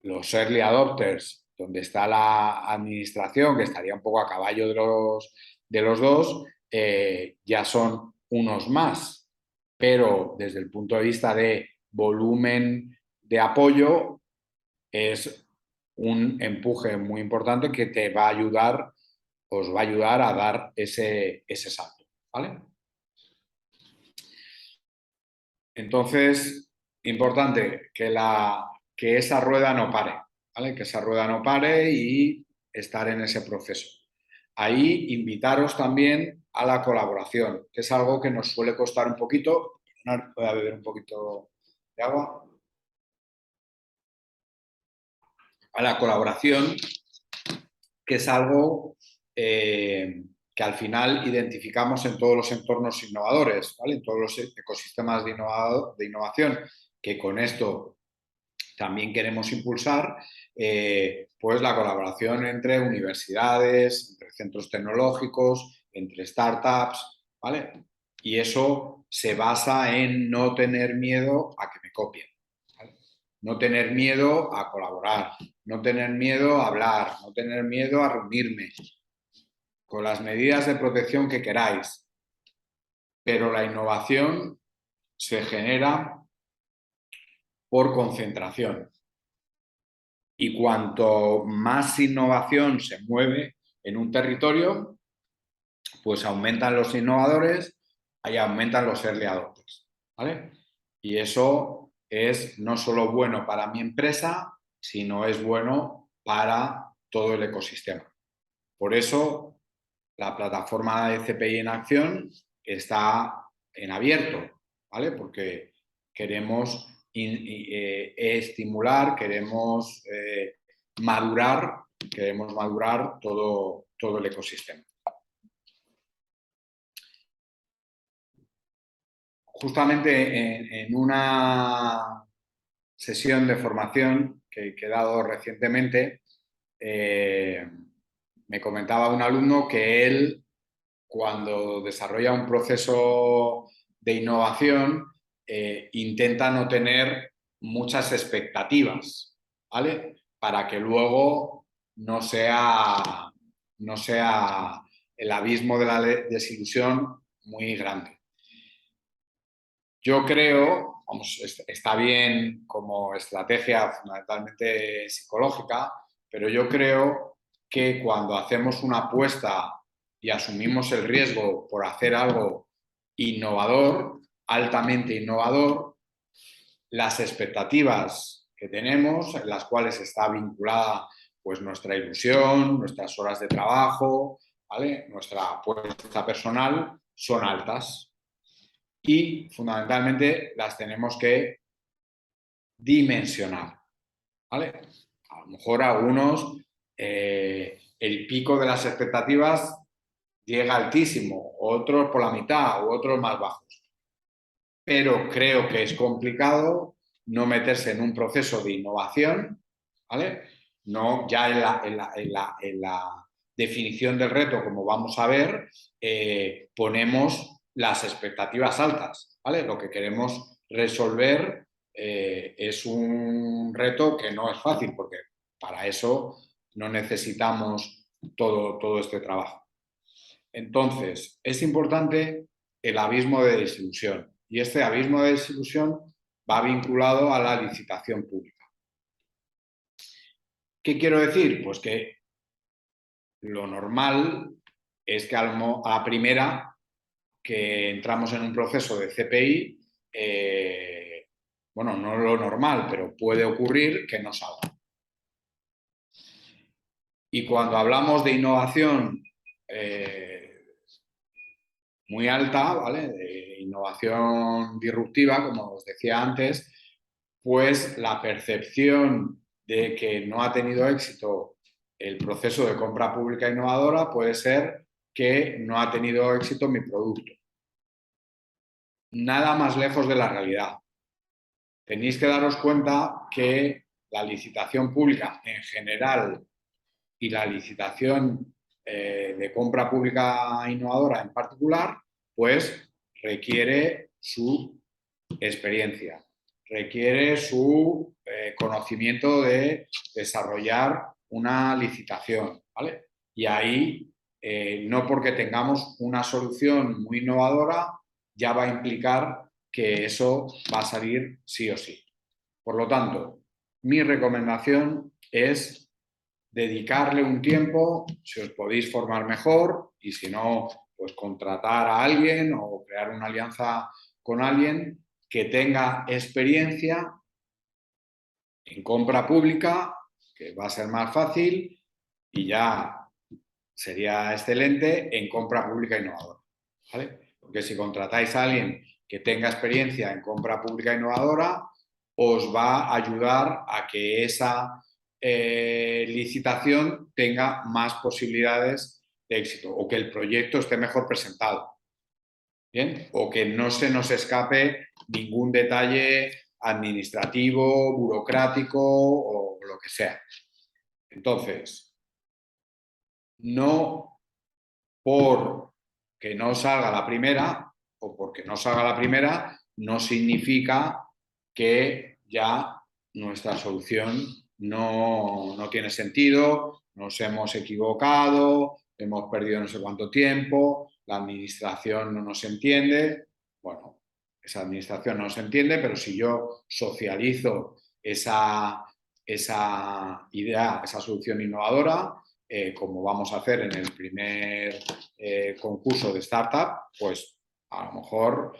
los early adopters, donde está la administración, que estaría un poco a caballo de los dos, ya son unos más. Pero desde el punto de vista de volumen de apoyo, es un empuje muy importante que te va a ayudar, os va a ayudar a dar ese salto, ¿vale? Entonces, importante que esa rueda no pare, ¿vale? Que esa rueda no pare y estar en ese proceso. Ahí invitaros también a la colaboración, que es algo que nos suele costar un poquito. Voy a beber un poquito de agua. A la colaboración, que es algo que al final identificamos en todos los entornos innovadores, ¿vale? En todos los ecosistemas de innovación, que con esto también queremos impulsar, pues la colaboración entre universidades, entre centros tecnológicos, entre startups, ¿vale? Y eso se basa en no tener miedo a que me copien, ¿vale? No tener miedo a colaborar, no tener miedo a hablar, no tener miedo a reunirme, con las medidas de protección que queráis. Pero la innovación se genera por concentración. Y cuanto más innovación se mueve en un territorio, pues aumentan los innovadores y aumentan los early adopters, ¿vale? Y eso es no solo bueno para mi empresa, sino es bueno para todo el ecosistema. Por eso la plataforma de CPI en acción está en abierto, ¿vale? Porque queremos estimular, queremos madurar todo el ecosistema. Justamente en una sesión de formación que he dado recientemente, me comentaba un alumno que él, cuando desarrolla un proceso de innovación, intenta no tener muchas expectativas, ¿vale? Para que luego no sea el abismo de la desilusión muy grande. Yo creo, vamos, está bien como estrategia fundamentalmente psicológica, pero yo creo que cuando hacemos una apuesta y asumimos el riesgo por hacer algo innovador, altamente innovador, las expectativas que tenemos, en las cuales está vinculada pues nuestra ilusión, nuestras horas de trabajo, ¿vale? Nuestra apuesta personal, son altas. Y fundamentalmente las tenemos que dimensionar, ¿vale? A lo mejor algunos el pico de las expectativas llega altísimo, otros por la mitad u otros más bajos. Pero creo que es complicado no meterse en un proceso de innovación, ¿vale? No ya en la definición del reto, como vamos a ver, ponemos las expectativas altas, ¿vale? Lo que queremos resolver es un reto que no es fácil, porque para eso no necesitamos todo este trabajo. Entonces, es importante el abismo de desilusión. Y este abismo de desilusión va vinculado a la licitación pública. ¿Qué quiero decir? Pues que lo normal es que a la primera que entramos en un proceso de CPI, bueno, no lo normal, pero puede ocurrir que no salga. Y cuando hablamos de innovación muy alta, ¿vale? De innovación disruptiva, como os decía antes, pues la percepción de que no ha tenido éxito el proceso de compra pública innovadora puede ser que no ha tenido éxito mi producto. Nada más lejos de la realidad. Tenéis que daros cuenta que la licitación pública en general y la licitación de compra pública innovadora en particular, pues requiere su experiencia, requiere su conocimiento de desarrollar una licitación, ¿vale? Y ahí, no porque tengamos una solución muy innovadora, ya va a implicar que eso va a salir sí o sí. Por lo tanto, mi recomendación es dedicarle un tiempo, si os podéis formar mejor y si no, pues contratar a alguien o crear una alianza con alguien que tenga experiencia en compra pública, que va a ser más fácil y ya sería excelente en compra pública innovadora, ¿vale? Porque si contratáis a alguien que tenga experiencia en compra pública innovadora, os va a ayudar a que esa licitación tenga más posibilidades de éxito o que el proyecto esté mejor presentado. ¿Bien? O que no se nos escape ningún detalle administrativo, burocrático o lo que sea. Entonces, no porque no salga la primera o porque no salga la primera no significa que ya nuestra solución no tiene sentido, nos hemos equivocado, hemos perdido no sé cuánto tiempo, la administración no nos entiende. Bueno, esa administración no se entiende, pero si yo socializo esa idea, esa solución innovadora, como vamos a hacer en el primer concurso de startup, pues a lo mejor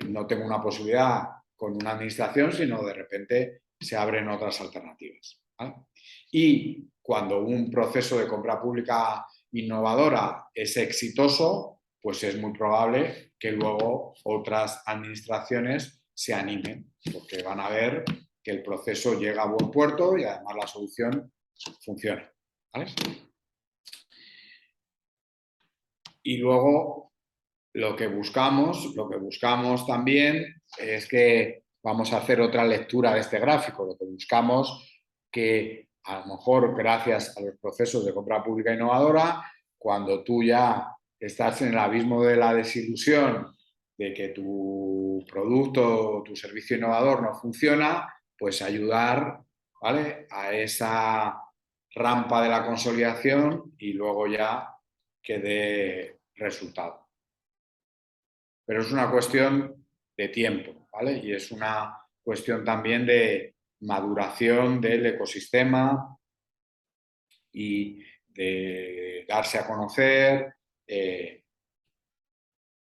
no tengo una posibilidad con una administración, sino de repente se abren otras alternativas, ¿vale? Y cuando un proceso de compra pública innovadora es exitoso, pues es muy probable que luego otras administraciones se animen, porque van a ver que el proceso llega a buen puerto y además la solución funciona, ¿vale? Y luego lo que buscamos también es que vamos a hacer otra lectura de este gráfico. Lo que buscamos que a lo mejor gracias a los procesos de compra pública innovadora, cuando tú ya estás en el abismo de la desilusión de que tu producto o tu servicio innovador no funciona, pues ayudar, ¿vale?, a esa rampa de la consolidación y luego ya que dé resultado. Pero es una cuestión de tiempo, ¿vale? Y es una cuestión también de maduración del ecosistema y de darse a conocer,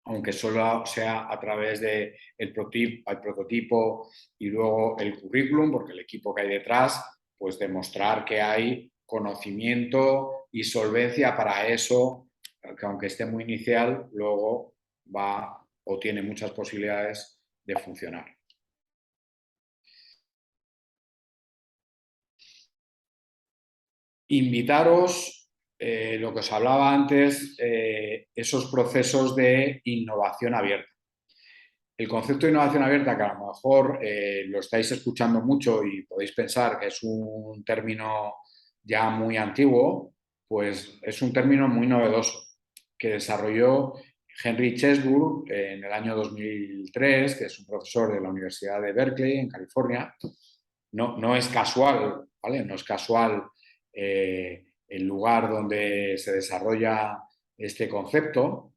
aunque solo sea a través del prototipo y luego el currículum, porque el equipo que hay detrás, pues demostrar que hay conocimiento y solvencia para eso, que aunque esté muy inicial, luego va o tiene muchas posibilidades de funcionar. Invitaros, lo que os hablaba antes, esos procesos de innovación abierta. El concepto de innovación abierta, que a lo mejor lo estáis escuchando mucho y podéis pensar que es un término ya muy antiguo, pues es un término muy novedoso que desarrolló Henry Chesbrough en el año 2003, que es un profesor de la Universidad de Berkeley, en California. No es casual, ¿vale? No es casual el lugar donde se desarrolla este concepto,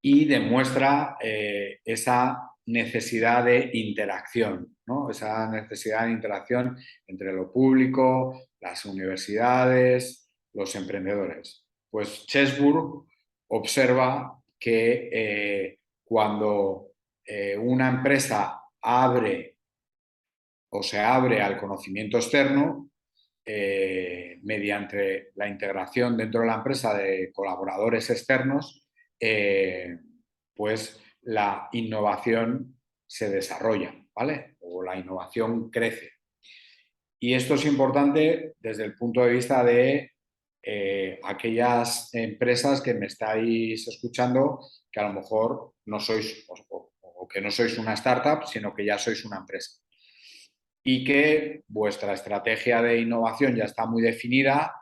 y demuestra esa necesidad de interacción, ¿no? Esa necesidad de interacción entre lo público, las universidades, los emprendedores. Pues Chesbrough observa que cuando una empresa abre o se abre al conocimiento externo, mediante la integración dentro de la empresa de colaboradores externos, pues la innovación se desarrolla, ¿vale? O la innovación crece. Y esto es importante desde el punto de vista de aquellas empresas que me estáis escuchando, que a lo mejor no sois o que no sois una startup, sino que ya sois una empresa. Y que vuestra estrategia de innovación ya está muy definida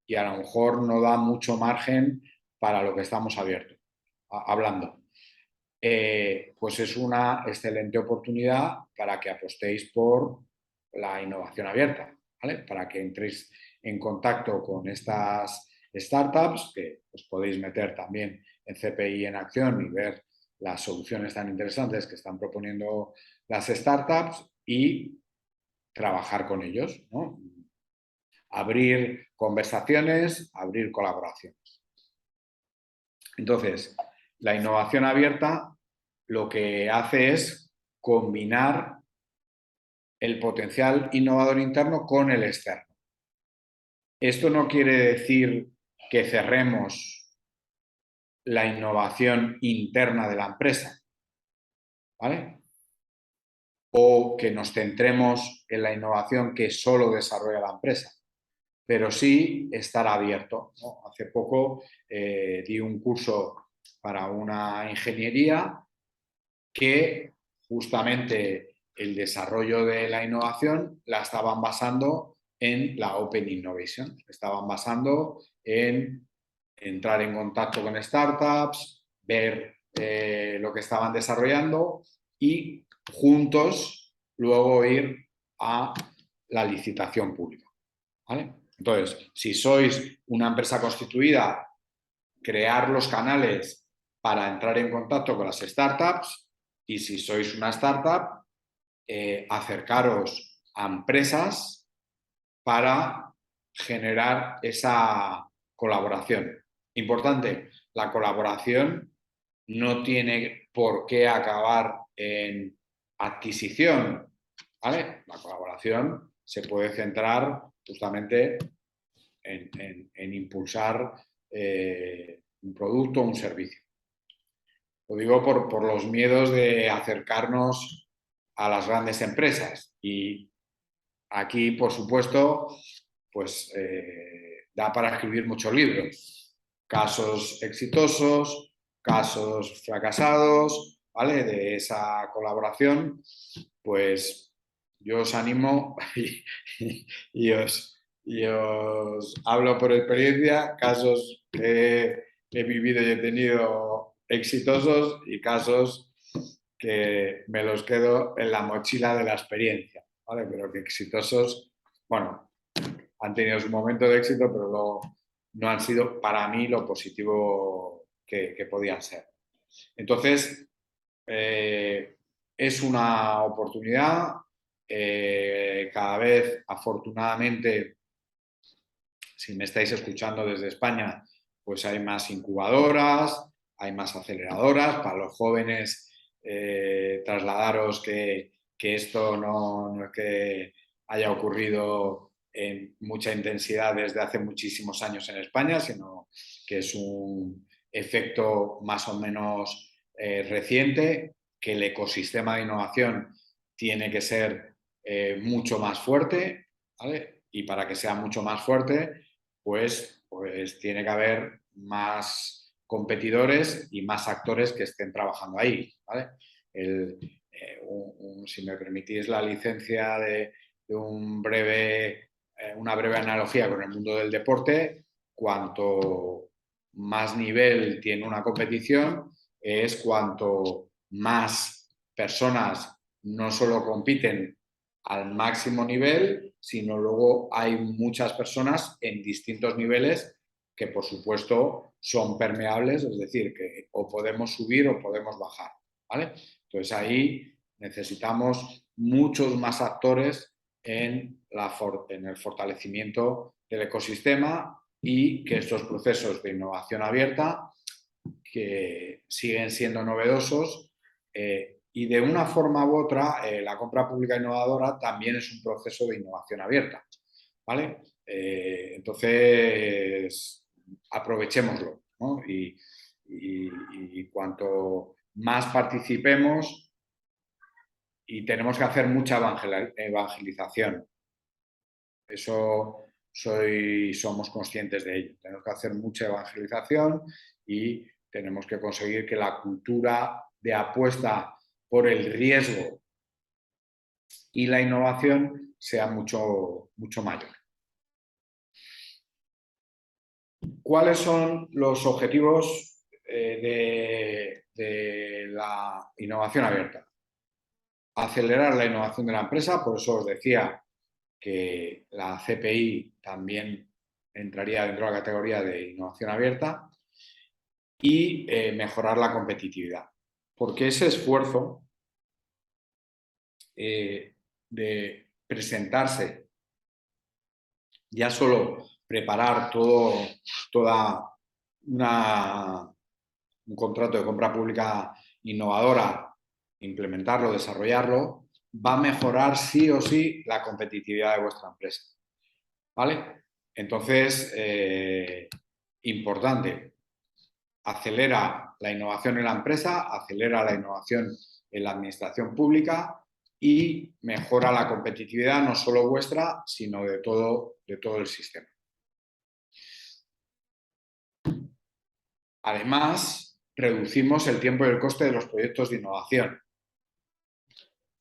y a lo mejor no da mucho margen para lo que estamos hablando. Pues es una excelente oportunidad para que apostéis por la innovación abierta, ¿vale? Para que entréis en contacto con estas startups, que os podéis meter también en CPI en acción y ver las soluciones tan interesantes que están proponiendo las startups y trabajar con ellos, ¿no? Abrir conversaciones, abrir colaboraciones. Entonces, la innovación abierta lo que hace es combinar el potencial innovador interno con el externo. Esto no quiere decir que cerremos la innovación interna de la empresa, ¿vale? O que nos centremos en la innovación que solo desarrolla la empresa, pero sí estar abierto, ¿no? Hace poco di un curso para una ingeniería que justamente el desarrollo de la innovación la estaban basando en la Open Innovation, estaban basando en entrar en contacto con startups, ver lo que estaban desarrollando y juntos luego ir a la licitación pública, ¿vale? Entonces, si sois una empresa constituida, crear los canales para entrar en contacto con las startups y si sois una startup, acercaros a empresas para generar esa colaboración. Importante, la colaboración no tiene por qué acabar en adquisición, ¿vale? La colaboración se puede centrar justamente en impulsar un producto o un servicio. Lo digo por los miedos de acercarnos a las grandes empresas y aquí, por supuesto, pues da para escribir muchos libros. Casos exitosos, casos fracasados, ¿vale? De esa colaboración, pues yo os animo y os hablo por experiencia, casos que he vivido y he tenido exitosos y casos que me los quedo en la mochila de la experiencia, ¿vale? Pero que exitosos, bueno, han tenido su momento de éxito, pero no han sido para mí lo positivo que podían ser. Entonces, es una oportunidad. Cada vez, afortunadamente, si me estáis escuchando desde España, pues hay más incubadoras, hay más aceleradoras. Para los jóvenes, trasladaros que esto no es que haya ocurrido en mucha intensidad desde hace muchísimos años en España, sino que es un efecto más o menos reciente, que el ecosistema de innovación tiene que ser mucho más fuerte, ¿vale? Y para que sea mucho más fuerte, pues tiene que haber más competidores y más actores que estén trabajando ahí, ¿vale? Si me permitís la licencia de una breve analogía con el mundo del deporte, cuanto más nivel tiene una competición, es cuanto más personas no solo compiten al máximo nivel, sino luego hay muchas personas en distintos niveles que, por supuesto, son permeables, es decir, que o podemos subir o podemos bajar, ¿vale? Entonces ahí necesitamos muchos más actores en el fortalecimiento del ecosistema y que estos procesos de innovación abierta, que siguen siendo novedosos, y de una forma u otra, la compra pública innovadora también es un proceso de innovación abierta, ¿vale? Entonces, aprovechémoslo, ¿no? Y cuanto más participemos, y tenemos que hacer mucha evangelización. Eso somos conscientes de ello. Tenemos que hacer mucha evangelización y tenemos que conseguir que la cultura de apuesta por el riesgo y la innovación sea mucho, mucho mayor. ¿Cuáles son los objetivos de la innovación abierta? Acelerar la innovación de la empresa, por eso os decía que la CPI también entraría dentro de la categoría de innovación abierta, y mejorar la competitividad. Porque ese esfuerzo de presentarse, ya solo preparar un contrato de compra pública innovadora, implementarlo, desarrollarlo, va a mejorar sí o sí la competitividad de vuestra empresa, ¿vale? Entonces, importante, acelera la innovación en la empresa, acelera la innovación en la administración pública y mejora la competitividad no solo vuestra, sino de todo el sistema. Además, reducimos el tiempo y el coste de los proyectos de innovación.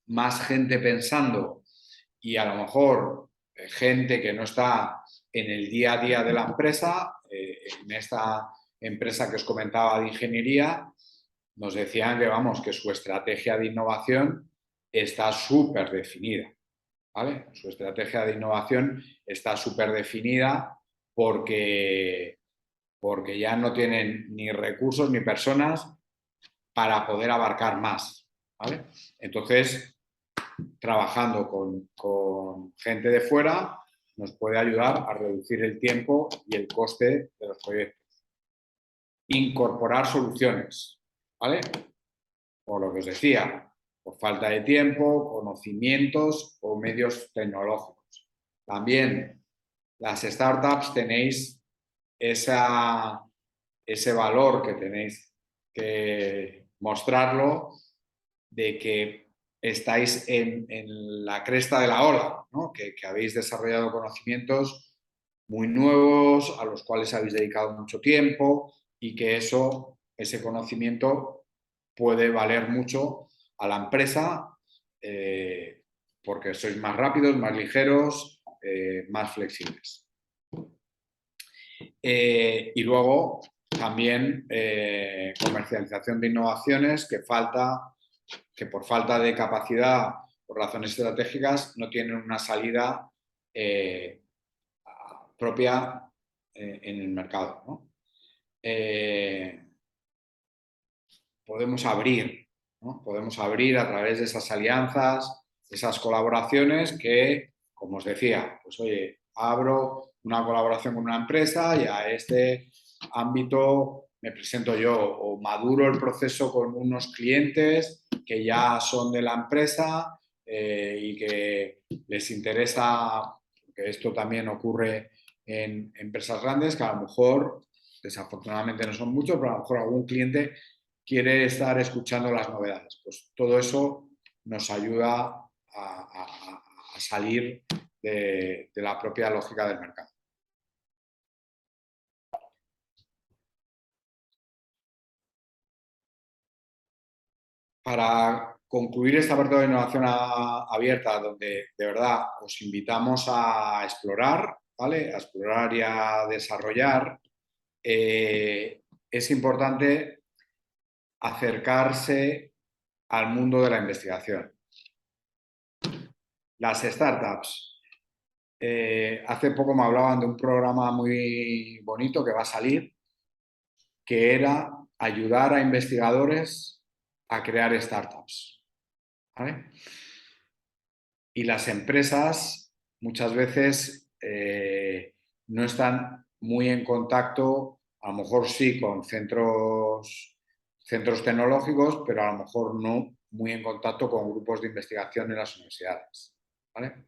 Más gente pensando y a lo mejor gente que no está en el día a día de la empresa, en esta empresa que os comentaba de ingeniería, nos decían que, vamos, que su estrategia de innovación está súper definida, ¿vale? Su estrategia de innovación está súper definida porque porque ya no tienen ni recursos ni personas para poder abarcar más, ¿vale? Entonces, trabajando con gente de fuera nos puede ayudar a reducir el tiempo y el coste de los proyectos. Incorporar soluciones, ¿vale? Por lo que os decía, por falta de tiempo, conocimientos o medios tecnológicos. También las startups tenéis ese valor que tenéis que mostrarlo de que estáis en la cresta de la ola, ¿no? Que habéis desarrollado conocimientos muy nuevos, a los cuales habéis dedicado mucho tiempo y que ese conocimiento puede valer mucho a la empresa porque sois más rápidos, más ligeros, más flexibles. Y luego también comercialización de innovaciones que por falta de capacidad, por razones estratégicas, no tienen una salida propia en el mercado, ¿no? Podemos abrir, ¿no? Podemos abrir a través de esas alianzas, esas colaboraciones que, como os decía, pues oye, abro una colaboración con una empresa y a este ámbito me presento yo o maduro el proceso con unos clientes que ya son de la empresa y que les interesa, porque esto también ocurre en empresas grandes que a lo mejor, desafortunadamente no son muchos, pero a lo mejor algún cliente quiere estar escuchando las novedades. Pues todo eso nos ayuda a salir de la propia lógica del mercado. Para concluir este apartado de innovación abierta, donde de verdad os invitamos a explorar, ¿vale? A explorar y a desarrollar, es importante acercarse al mundo de la investigación. Las startups. Hace poco me hablaban de un programa muy bonito que va a salir, que era ayudar a investigadores a crear startups, ¿vale? Y las empresas muchas veces no están muy en contacto, a lo mejor sí con centros tecnológicos, pero a lo mejor no muy en contacto con grupos de investigación en las universidades, ¿vale?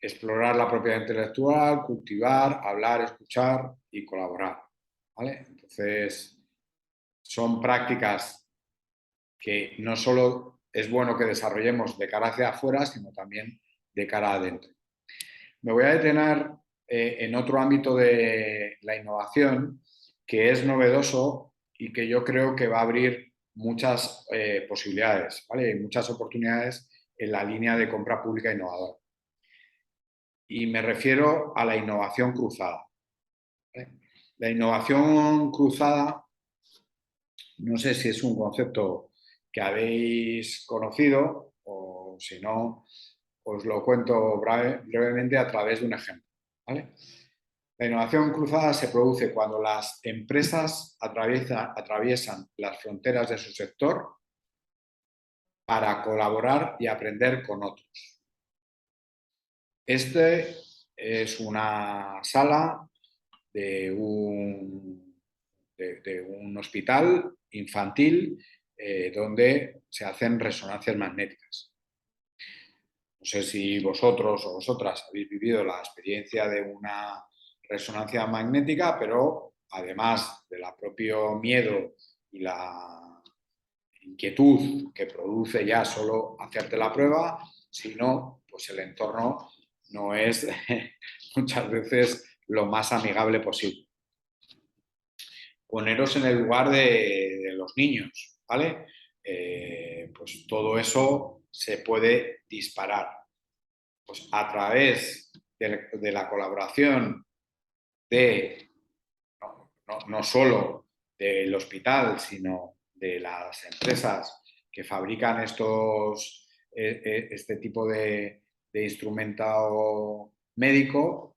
Explorar la propiedad intelectual, cultivar, hablar, escuchar y colaborar, ¿vale? Entonces, son prácticas que no solo es bueno que desarrollemos de cara hacia afuera, sino también de cara adentro. Me voy a detener en otro ámbito de la innovación que es novedoso y que yo creo que va a abrir muchas posibilidades, ¿vale? Y muchas oportunidades en la línea de compra pública innovadora. Y me refiero a la innovación cruzada. La innovación cruzada, no sé si es un concepto que habéis conocido o si no, os lo cuento brevemente a través de un ejemplo, ¿vale? La innovación cruzada se produce cuando las empresas atraviesan las fronteras de su sector para colaborar y aprender con otros. Este es una sala de un hospital infantil donde se hacen resonancias magnéticas. No sé si vosotros o vosotras habéis vivido la experiencia de una resonancia magnética, pero además del propio miedo y la inquietud que produce ya solo hacerte la prueba, sino pues el entorno no es muchas veces lo más amigable posible. Poneros en el lugar de los niños, ¿vale? Pues todo eso se puede disparar. Pues a través de la colaboración no solo del hospital, sino de las empresas que fabrican este tipo de instrumento médico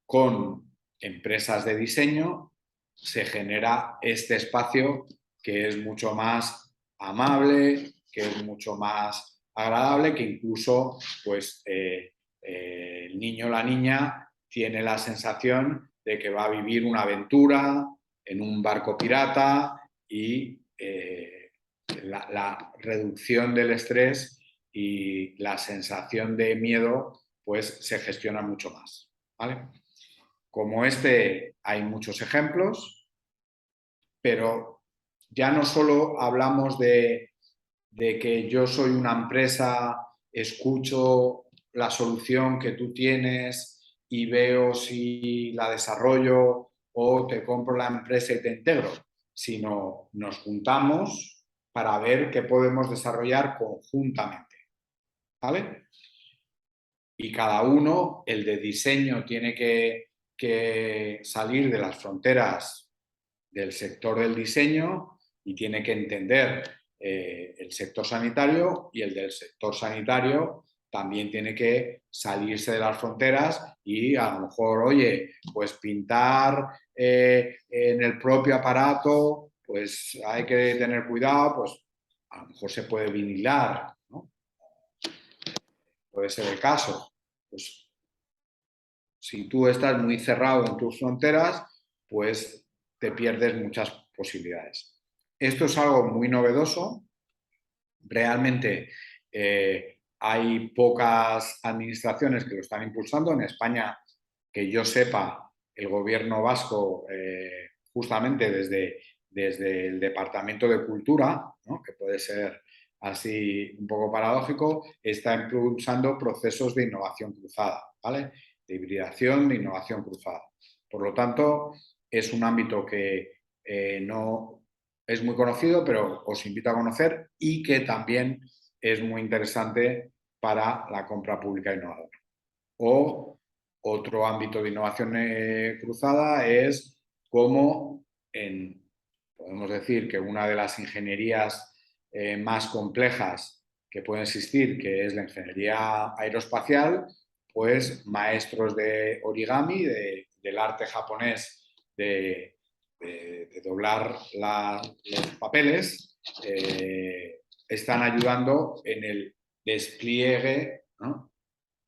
con empresas de diseño, se genera este espacio que es mucho más amable, que es mucho más agradable, que incluso pues, el niño o la niña tiene la sensación de que va a vivir una aventura en un barco pirata y la reducción del estrés y la sensación de miedo pues se gestiona mucho más, ¿vale? Como este hay muchos ejemplos, pero ya no solo hablamos de que yo soy una empresa, escucho la solución que tú tienes y veo si la desarrollo o te compro la empresa y te integro, sino nos juntamos para ver qué podemos desarrollar conjuntamente, ¿vale? Y cada uno, el de diseño, tiene que salir de las fronteras del sector del diseño y tiene que entender el sector sanitario, y el del sector sanitario también tiene que salirse de las fronteras y a lo mejor, oye, pues pintar en el propio aparato, pues hay que tener cuidado, pues a lo mejor se puede vinilar, ¿no? Puede ser el caso. Pues si tú estás muy cerrado en tus fronteras, pues te pierdes muchas posibilidades. Esto es algo muy novedoso. Realmente hay pocas administraciones que lo están impulsando. En España, que yo sepa, el gobierno vasco, justamente desde el Departamento de Cultura, ¿no?, que puede ser así un poco paradójico, está impulsando procesos de innovación cruzada, ¿vale? De hibridación, de innovación cruzada. Por lo tanto, es un ámbito que no es muy conocido, pero os invito a conocer, y que también es muy interesante para la compra pública innovadora. O otro ámbito de innovación cruzada es cómo podemos decir que una de las ingenierías más complejas que puede existir, que es la ingeniería aeroespacial, pues maestros de origami, del arte japonés de doblar los papeles, están ayudando en el despliegue, ¿no?,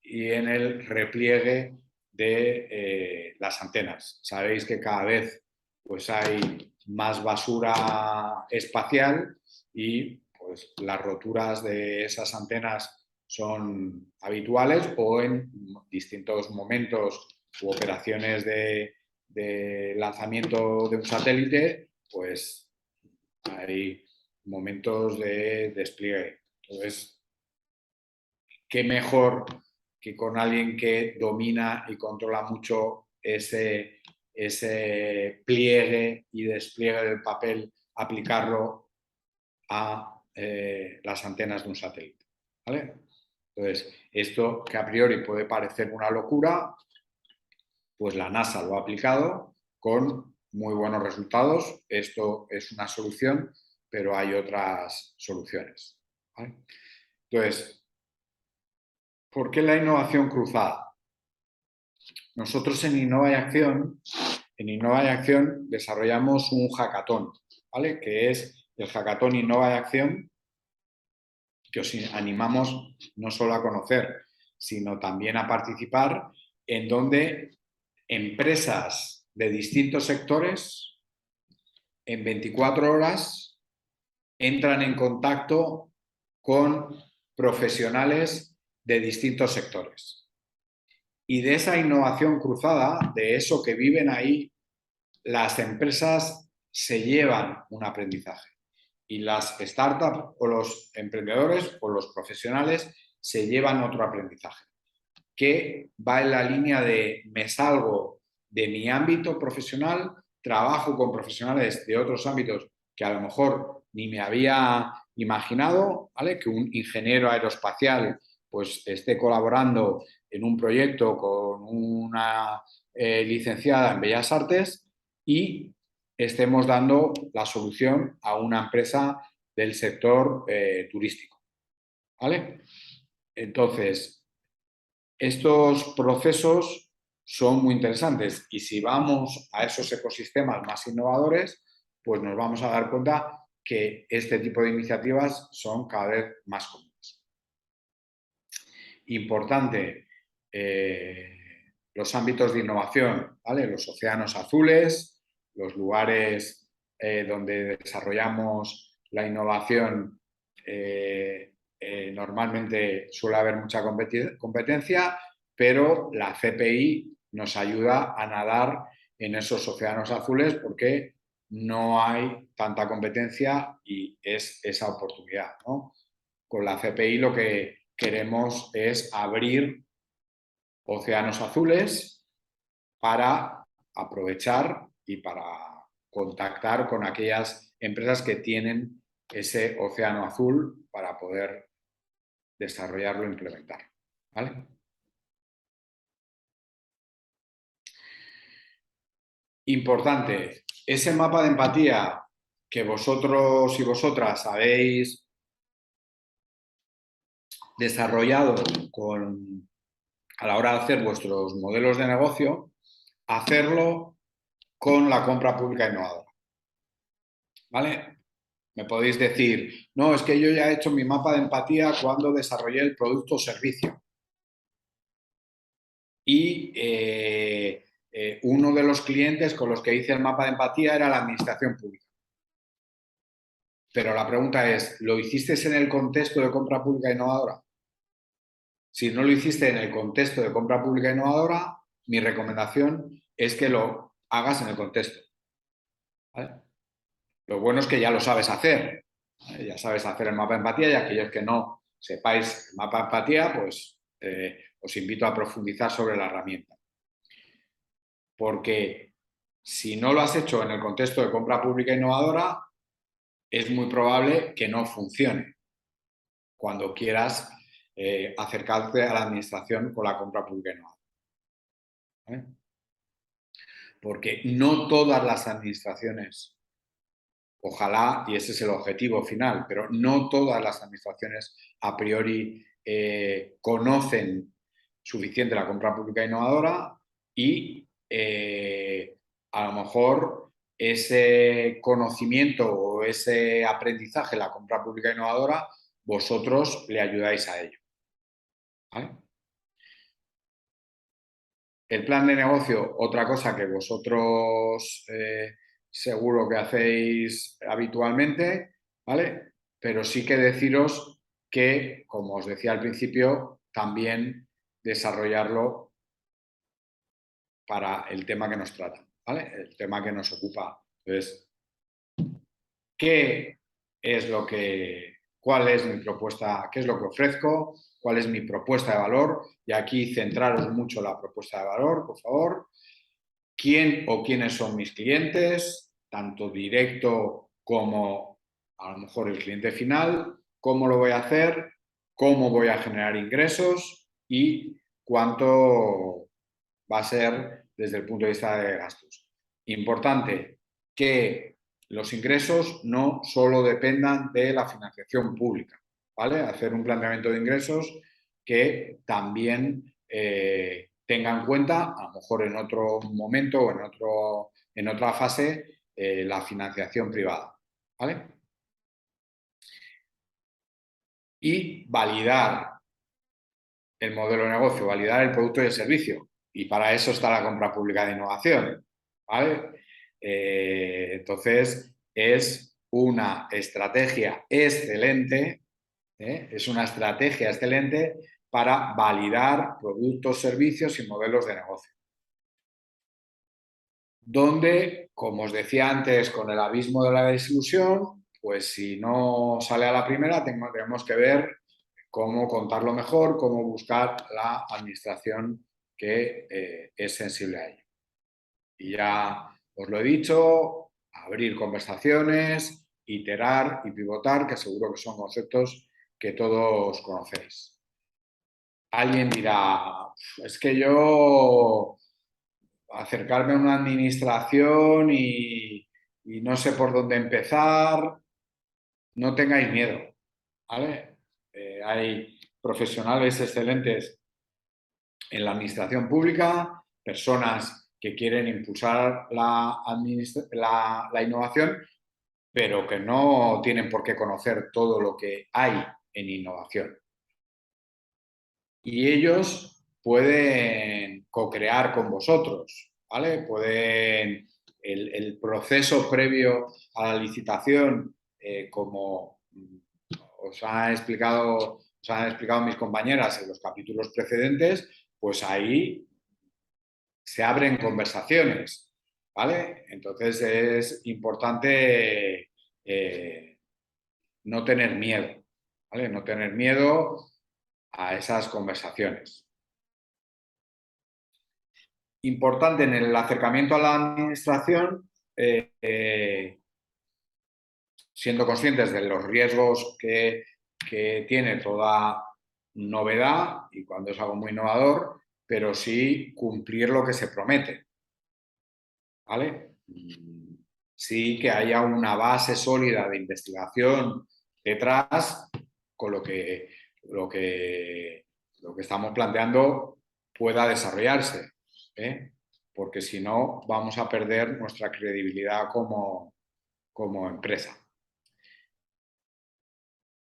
y en el repliegue de las antenas. Sabéis que cada vez pues, hay más basura espacial y pues, las roturas de esas antenas son habituales, o en distintos momentos u operaciones de lanzamiento de un satélite, pues hay momentos de despliegue. Entonces, qué mejor que con alguien que domina y controla mucho ese pliegue y despliegue del papel, aplicarlo a las antenas de un satélite, ¿vale? Entonces, esto que a priori puede parecer una locura, pues la NASA lo ha aplicado con muy buenos resultados. Esto es una solución, pero hay otras soluciones, ¿vale? Entonces, ¿por qué la innovación cruzada? Nosotros en Innova y Acción desarrollamos un hackathon, ¿vale?, que es el hackathon Innova y Acción, que os animamos no solo a conocer, sino también a participar, en donde empresas de distintos sectores en 24 horas entran en contacto con profesionales de distintos sectores. Y de esa innovación cruzada, de eso que viven ahí, las empresas se llevan un aprendizaje. Y las startups o los emprendedores o los profesionales se llevan otro aprendizaje, que va en la línea de me salgo de mi ámbito profesional, trabajo con profesionales de otros ámbitos que a lo mejor ni me había imaginado, ¿vale?, que un ingeniero aeroespacial pues esté colaborando en un proyecto con una licenciada en Bellas Artes y estemos dando la solución a una empresa del sector turístico, ¿vale? Entonces, estos procesos son muy interesantes. Y si vamos a esos ecosistemas más innovadores, pues nos vamos a dar cuenta que este tipo de iniciativas son cada vez más comunes. Importante, los ámbitos de innovación, ¿vale? Los océanos azules, los lugares donde desarrollamos la innovación, normalmente suele haber mucha competencia, pero la CPI nos ayuda a nadar en esos océanos azules porque no hay tanta competencia y es esa oportunidad, ¿no? Con la CPI lo que queremos es abrir océanos azules para aprovechar y para contactar con aquellas empresas que tienen ese océano azul para poder desarrollarlo e implementar. ¿Vale? Importante, ese mapa de empatía que vosotros y vosotras habéis desarrollado a la hora de hacer vuestros modelos de negocio, hacerlo con la compra pública innovadora. ¿Vale? Me podéis decir, no, es que yo ya he hecho mi mapa de empatía cuando desarrollé el producto o servicio. Y uno de los clientes con los que hice el mapa de empatía era la administración pública. Pero la pregunta es, ¿lo hiciste en el contexto de compra pública innovadora? Si no lo hiciste en el contexto de compra pública innovadora, mi recomendación es que lo hagas en el contexto. ¿Vale? Lo bueno es que ya lo sabes hacer. ¿Vale? Ya sabes hacer el mapa de empatía y aquellos que no sepáis el mapa de empatía, pues os invito a profundizar sobre la herramienta. Porque si no lo has hecho en el contexto de compra pública innovadora, es muy probable que no funcione cuando quieras acercarte a la administración con la compra pública innovadora. ¿Vale? Porque no todas las administraciones, ojalá, y ese es el objetivo final, pero no todas las administraciones a priori conocen suficiente la compra pública innovadora y a lo mejor ese conocimiento o ese aprendizaje en la compra pública innovadora, vosotros le ayudáis a ello. ¿Vale? El plan de negocio, otra cosa que vosotros seguro que hacéis habitualmente, ¿vale? Pero sí que deciros que, como os decía al principio, también desarrollarlo para el tema que nos trata, ¿vale? El tema que nos ocupa. Entonces, ¿cuál es mi propuesta? ¿Qué es lo que ofrezco? ¿Cuál es mi propuesta de valor? Y aquí centraros mucho en la propuesta de valor, por favor. ¿Quién o quiénes son mis clientes? Tanto directo como a lo mejor el cliente final. ¿Cómo lo voy a hacer? ¿Cómo voy a generar ingresos? Y cuánto va a ser desde el punto de vista de gastos. Importante que los ingresos no solo dependan de la financiación pública, ¿vale? Hacer un planteamiento de ingresos que también tenga en cuenta, a lo mejor en otro momento o en otra fase, la financiación privada, ¿vale? Y validar el modelo de negocio, validar el producto y el servicio. Y para eso está la compra pública de innovación, ¿vale? Entonces, es una estrategia excelente, es una estrategia excelente para validar productos, servicios y modelos de negocio. Donde, como os decía antes, con el abismo de la desilusión, pues si no sale a la primera, tenemos que ver cómo contarlo mejor, cómo buscar la administración que es sensible a ello. Y ya os lo he dicho, abrir conversaciones, iterar y pivotar, que seguro que son conceptos que todos conocéis. Alguien dirá, es que yo acercarme a una administración y no sé por dónde empezar, no tengáis miedo, ¿vale? Hay profesionales excelentes en la administración pública personas que quieren impulsar la innovación, pero que no tienen por qué conocer todo lo que hay en innovación. Y ellos pueden co-crear con vosotros, ¿vale? Pueden, el proceso previo a la licitación, como os han explicado mis compañeras en los capítulos precedentes, pues ahí se abren conversaciones, ¿vale? Entonces es importante no tener miedo, ¿vale? No tener miedo a esas conversaciones. Importante en el acercamiento a la administración, siendo conscientes de los riesgos que tiene toda novedad y cuando es algo muy innovador, pero sí cumplir lo que se promete, ¿vale? Sí que haya una base sólida de investigación detrás con lo que estamos planteando pueda desarrollarse, ¿eh? Porque si no vamos a perder nuestra credibilidad como empresa.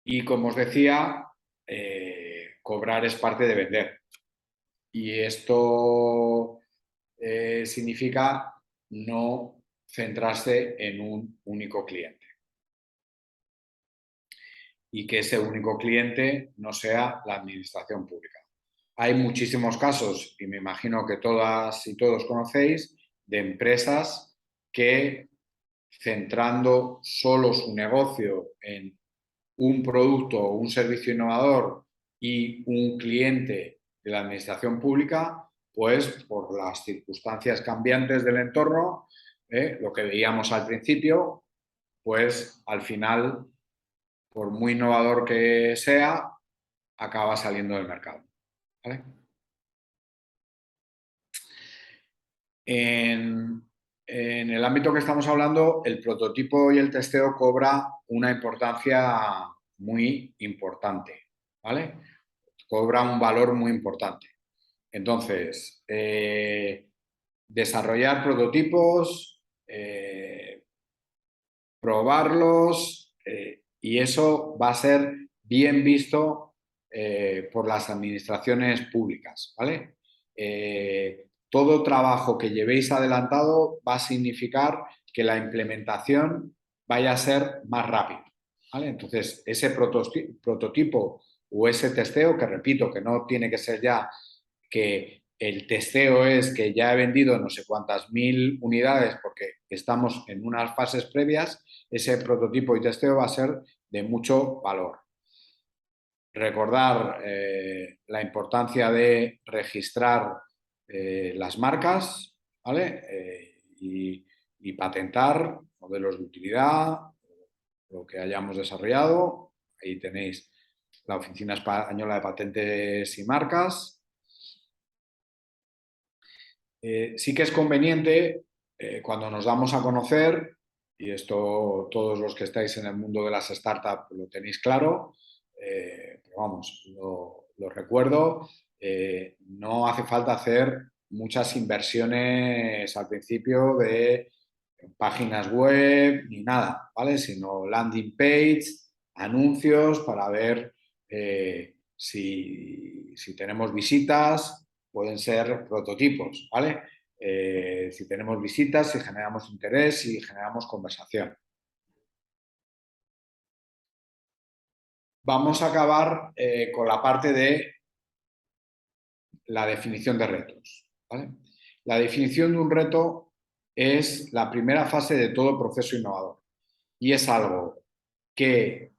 Y como os decía, cobrar es parte de vender. Y esto significa no centrarse en un único cliente. Y que ese único cliente no sea la administración pública. Hay muchísimos casos, y me imagino que todas y todos conocéis, de empresas que, centrando solo su negocio en un producto o un servicio innovador y un cliente de la administración pública, pues por las circunstancias cambiantes del entorno, lo que veíamos al principio, pues al final, por muy innovador que sea, acaba saliendo del mercado, ¿vale? En el ámbito que estamos hablando, el prototipo y el testeo cobra una importancia muy importante, ¿vale? Cobra un valor muy importante. Entonces, desarrollar prototipos, probarlos, y eso va a ser bien visto por las administraciones públicas, ¿vale? Todo trabajo que llevéis adelantado va a significar que la implementación vaya a ser más rápida, ¿vale? Entonces, ese prototipo o ese testeo, que repito, que no tiene que ser ya que el testeo es que ya he vendido no sé cuántas mil unidades porque estamos en unas fases previas, ese prototipo y testeo va a ser de mucho valor. Recordar la importancia de registrar las marcas, ¿vale? Y patentar modelos de utilidad, lo que hayamos desarrollado. Ahí tenéis la Oficina Española de Patentes y Marcas. Sí que es conveniente cuando nos damos a conocer, y esto todos los que estáis en el mundo de las startups lo tenéis claro, pero vamos, lo recuerdo, no hace falta hacer muchas inversiones al principio de páginas web ni nada, ¿vale? Sino landing page, anuncios para ver si tenemos visitas, pueden ser prototipos, ¿vale? Si tenemos visitas, si generamos interés, si generamos conversación. Vamos a acabar con la parte de la definición de retos, ¿vale? La definición de un reto es la primera fase de todo proceso innovador y es algo que,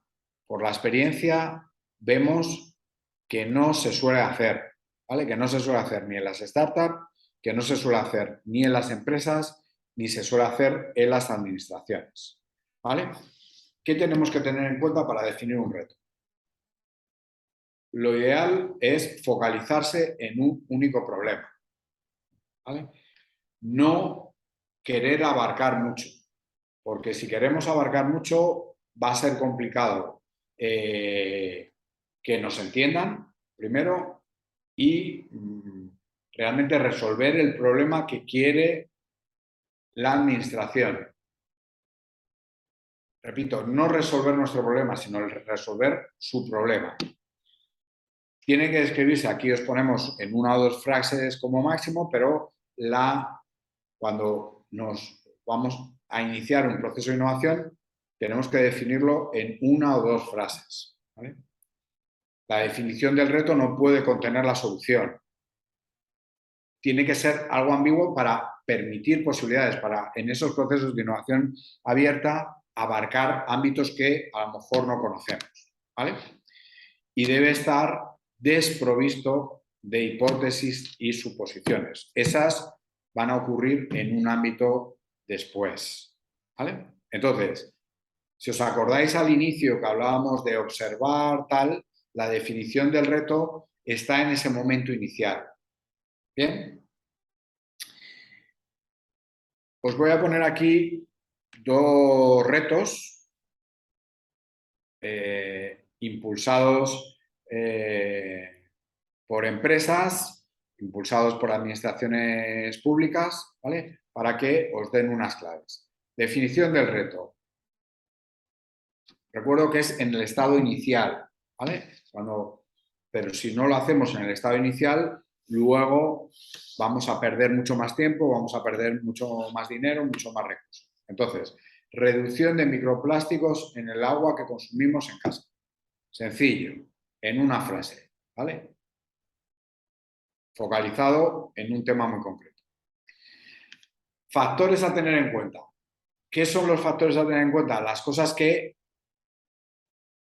por la experiencia, vemos que no se suele hacer, ¿vale? Que no se suele hacer ni en las startups, que no se suele hacer ni en las empresas, ni se suele hacer en las administraciones, ¿vale? ¿Qué tenemos que tener en cuenta para definir un reto? Lo ideal es focalizarse en un único problema, ¿vale? No querer abarcar mucho, porque si queremos abarcar mucho va a ser complicado que nos entiendan, primero, y realmente resolver el problema que quiere la administración. Repito, no resolver nuestro problema, sino resolver su problema. Tiene que describirse, aquí os ponemos en una o dos frases como máximo, pero cuando nos vamos a iniciar un proceso de innovación, tenemos que definirlo en una o dos frases, ¿vale? La definición del reto no puede contener la solución. Tiene que ser algo ambiguo para permitir posibilidades, para en esos procesos de innovación abierta abarcar ámbitos que a lo mejor no conocemos, ¿vale? Y debe estar desprovisto de hipótesis y suposiciones. Esas van a ocurrir en un ámbito después, ¿vale? Entonces, si os acordáis al inicio que hablábamos de observar, tal, la definición del reto está en ese momento inicial. ¿Bien? Os voy a poner aquí dos retos impulsados por empresas, impulsados por administraciones públicas, ¿vale? Para que os den unas claves. Definición del reto. Recuerdo que es en el estado inicial, ¿vale? Pero si no lo hacemos en el estado inicial, luego vamos a perder mucho más tiempo, vamos a perder mucho más dinero, mucho más recursos. Entonces, reducción de microplásticos en el agua que consumimos en casa. Sencillo, en una frase, ¿vale? Focalizado en un tema muy concreto. Factores a tener en cuenta. ¿Qué son los factores a tener en cuenta? Las cosas que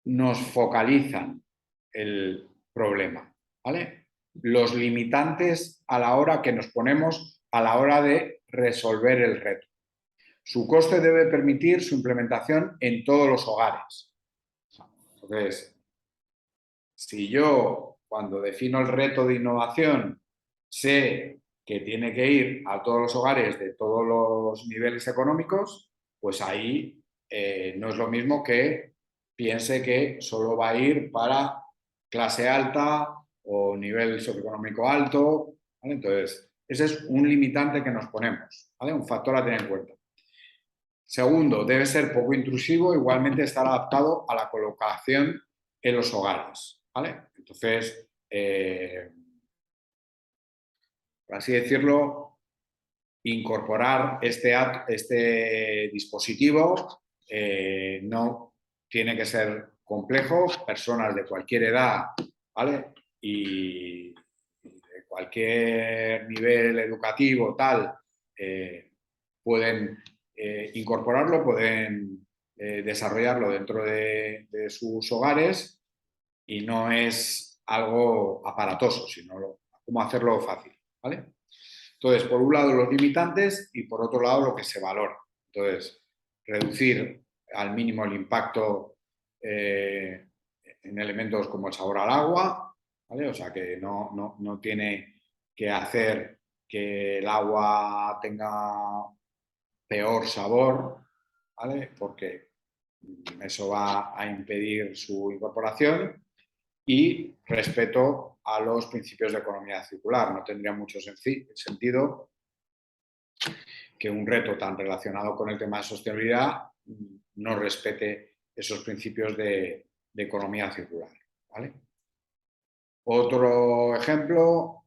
nos focalizan el problema, ¿vale? Los limitantes a la hora que nos ponemos a la hora de resolver el reto. Su coste debe permitir su implementación en todos los hogares. Entonces, si yo, cuando defino el reto de innovación, sé que tiene que ir a todos los hogares de todos los niveles económicos, pues ahí no es lo mismo que piense que solo va a ir para clase alta o nivel socioeconómico alto, ¿vale? Entonces, ese es un limitante que nos ponemos, ¿vale? Un factor a tener en cuenta. Segundo, debe ser poco intrusivo, igualmente estar adaptado a la colocación en los hogares, ¿vale? Entonces, por así decirlo, incorporar este dispositivo no tiene que ser complejo, personas de cualquier edad, ¿vale? Y de cualquier nivel educativo, tal, pueden incorporarlo, pueden desarrollarlo dentro de sus hogares y no es algo aparatoso, sino cómo hacerlo fácil, ¿vale? Entonces, por un lado los limitantes y por otro lado lo que se valora. Entonces, reducir al mínimo el impacto en elementos como el sabor al agua, ¿vale? O sea, que no tiene que hacer que el agua tenga peor sabor, ¿vale? Porque eso va a impedir su incorporación. Y respeto a los principios de economía circular. No tendría mucho sentido que un reto tan relacionado con el tema de sostenibilidad no respete esos principios de economía circular, ¿vale? Otro ejemplo,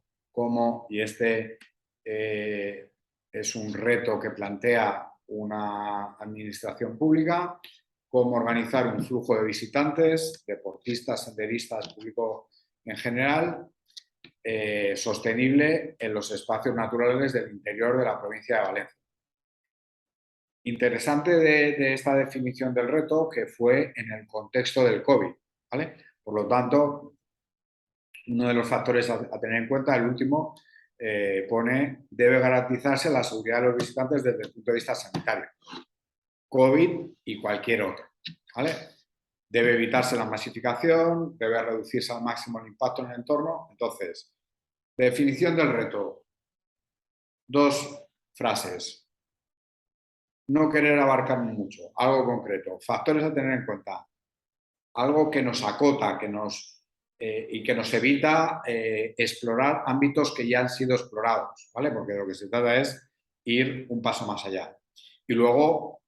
y este es un reto que plantea una administración pública, cómo organizar un flujo de visitantes, deportistas, senderistas, público en general, sostenible en los espacios naturales del interior de la provincia de Valencia. Interesante de esta definición del reto que fue en el contexto del COVID, ¿vale? Por lo tanto, uno de los factores a tener en cuenta, el último, pone, debe garantizarse la seguridad de los visitantes desde el punto de vista sanitario. COVID y cualquier otro, ¿vale? Debe evitarse la masificación, debe reducirse al máximo el impacto en el entorno. Entonces, definición del reto. Dos frases. No querer abarcar mucho, algo concreto. Factores a tener en cuenta. Algo que nos acota, que nos y que nos evita explorar ámbitos que ya han sido explorados, ¿vale? Porque de lo que se trata es ir un paso más allá. Y luego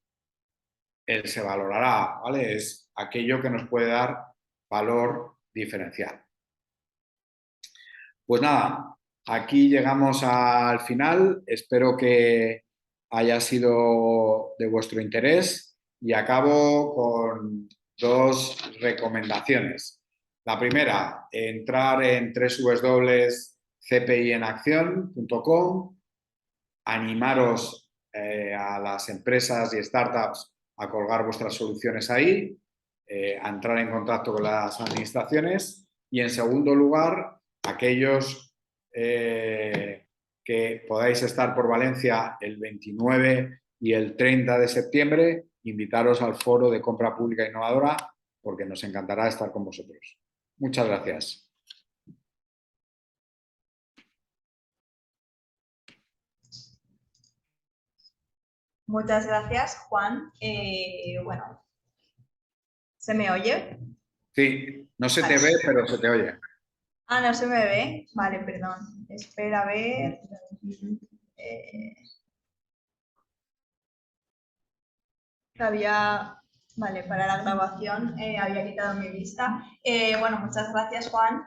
el se valorará, ¿vale? Es aquello que nos puede dar valor diferencial. Pues nada, aquí llegamos al final. Espero que haya sido de vuestro interés y acabo con 2 recomendaciones. La primera, entrar en www.cpinaccion.com, animaros a las empresas y startups a colgar vuestras soluciones ahí, a entrar en contacto con las administraciones y, en segundo lugar, aquellos que podáis estar por Valencia el 29 y el 30 de septiembre, invitaros al foro de compra pública innovadora porque nos encantará estar con vosotros. Muchas gracias. Muchas gracias, Juan. Bueno, ¿se me oye? Sí, no se te Vale. ve, pero se te oye. Ah, no se me ve. Vale, perdón. Espera a ver. Eh, vale, para la grabación había quitado mi vista. Bueno, muchas gracias, Juan.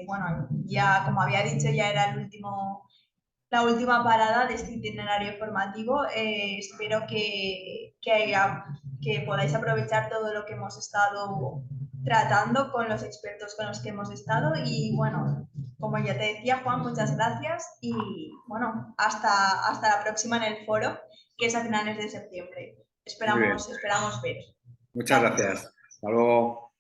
Bueno, ya como había dicho, ya era la última parada de este itinerario formativo. Espero que podáis aprovechar todo lo que hemos estado tratando con los expertos con los que hemos estado y bueno, como ya te decía, Juan, muchas gracias y bueno, hasta la próxima en el foro, que es a finales de septiembre. Muy bien. Esperamos ver. Muchas Gracias. gracias. Hasta luego.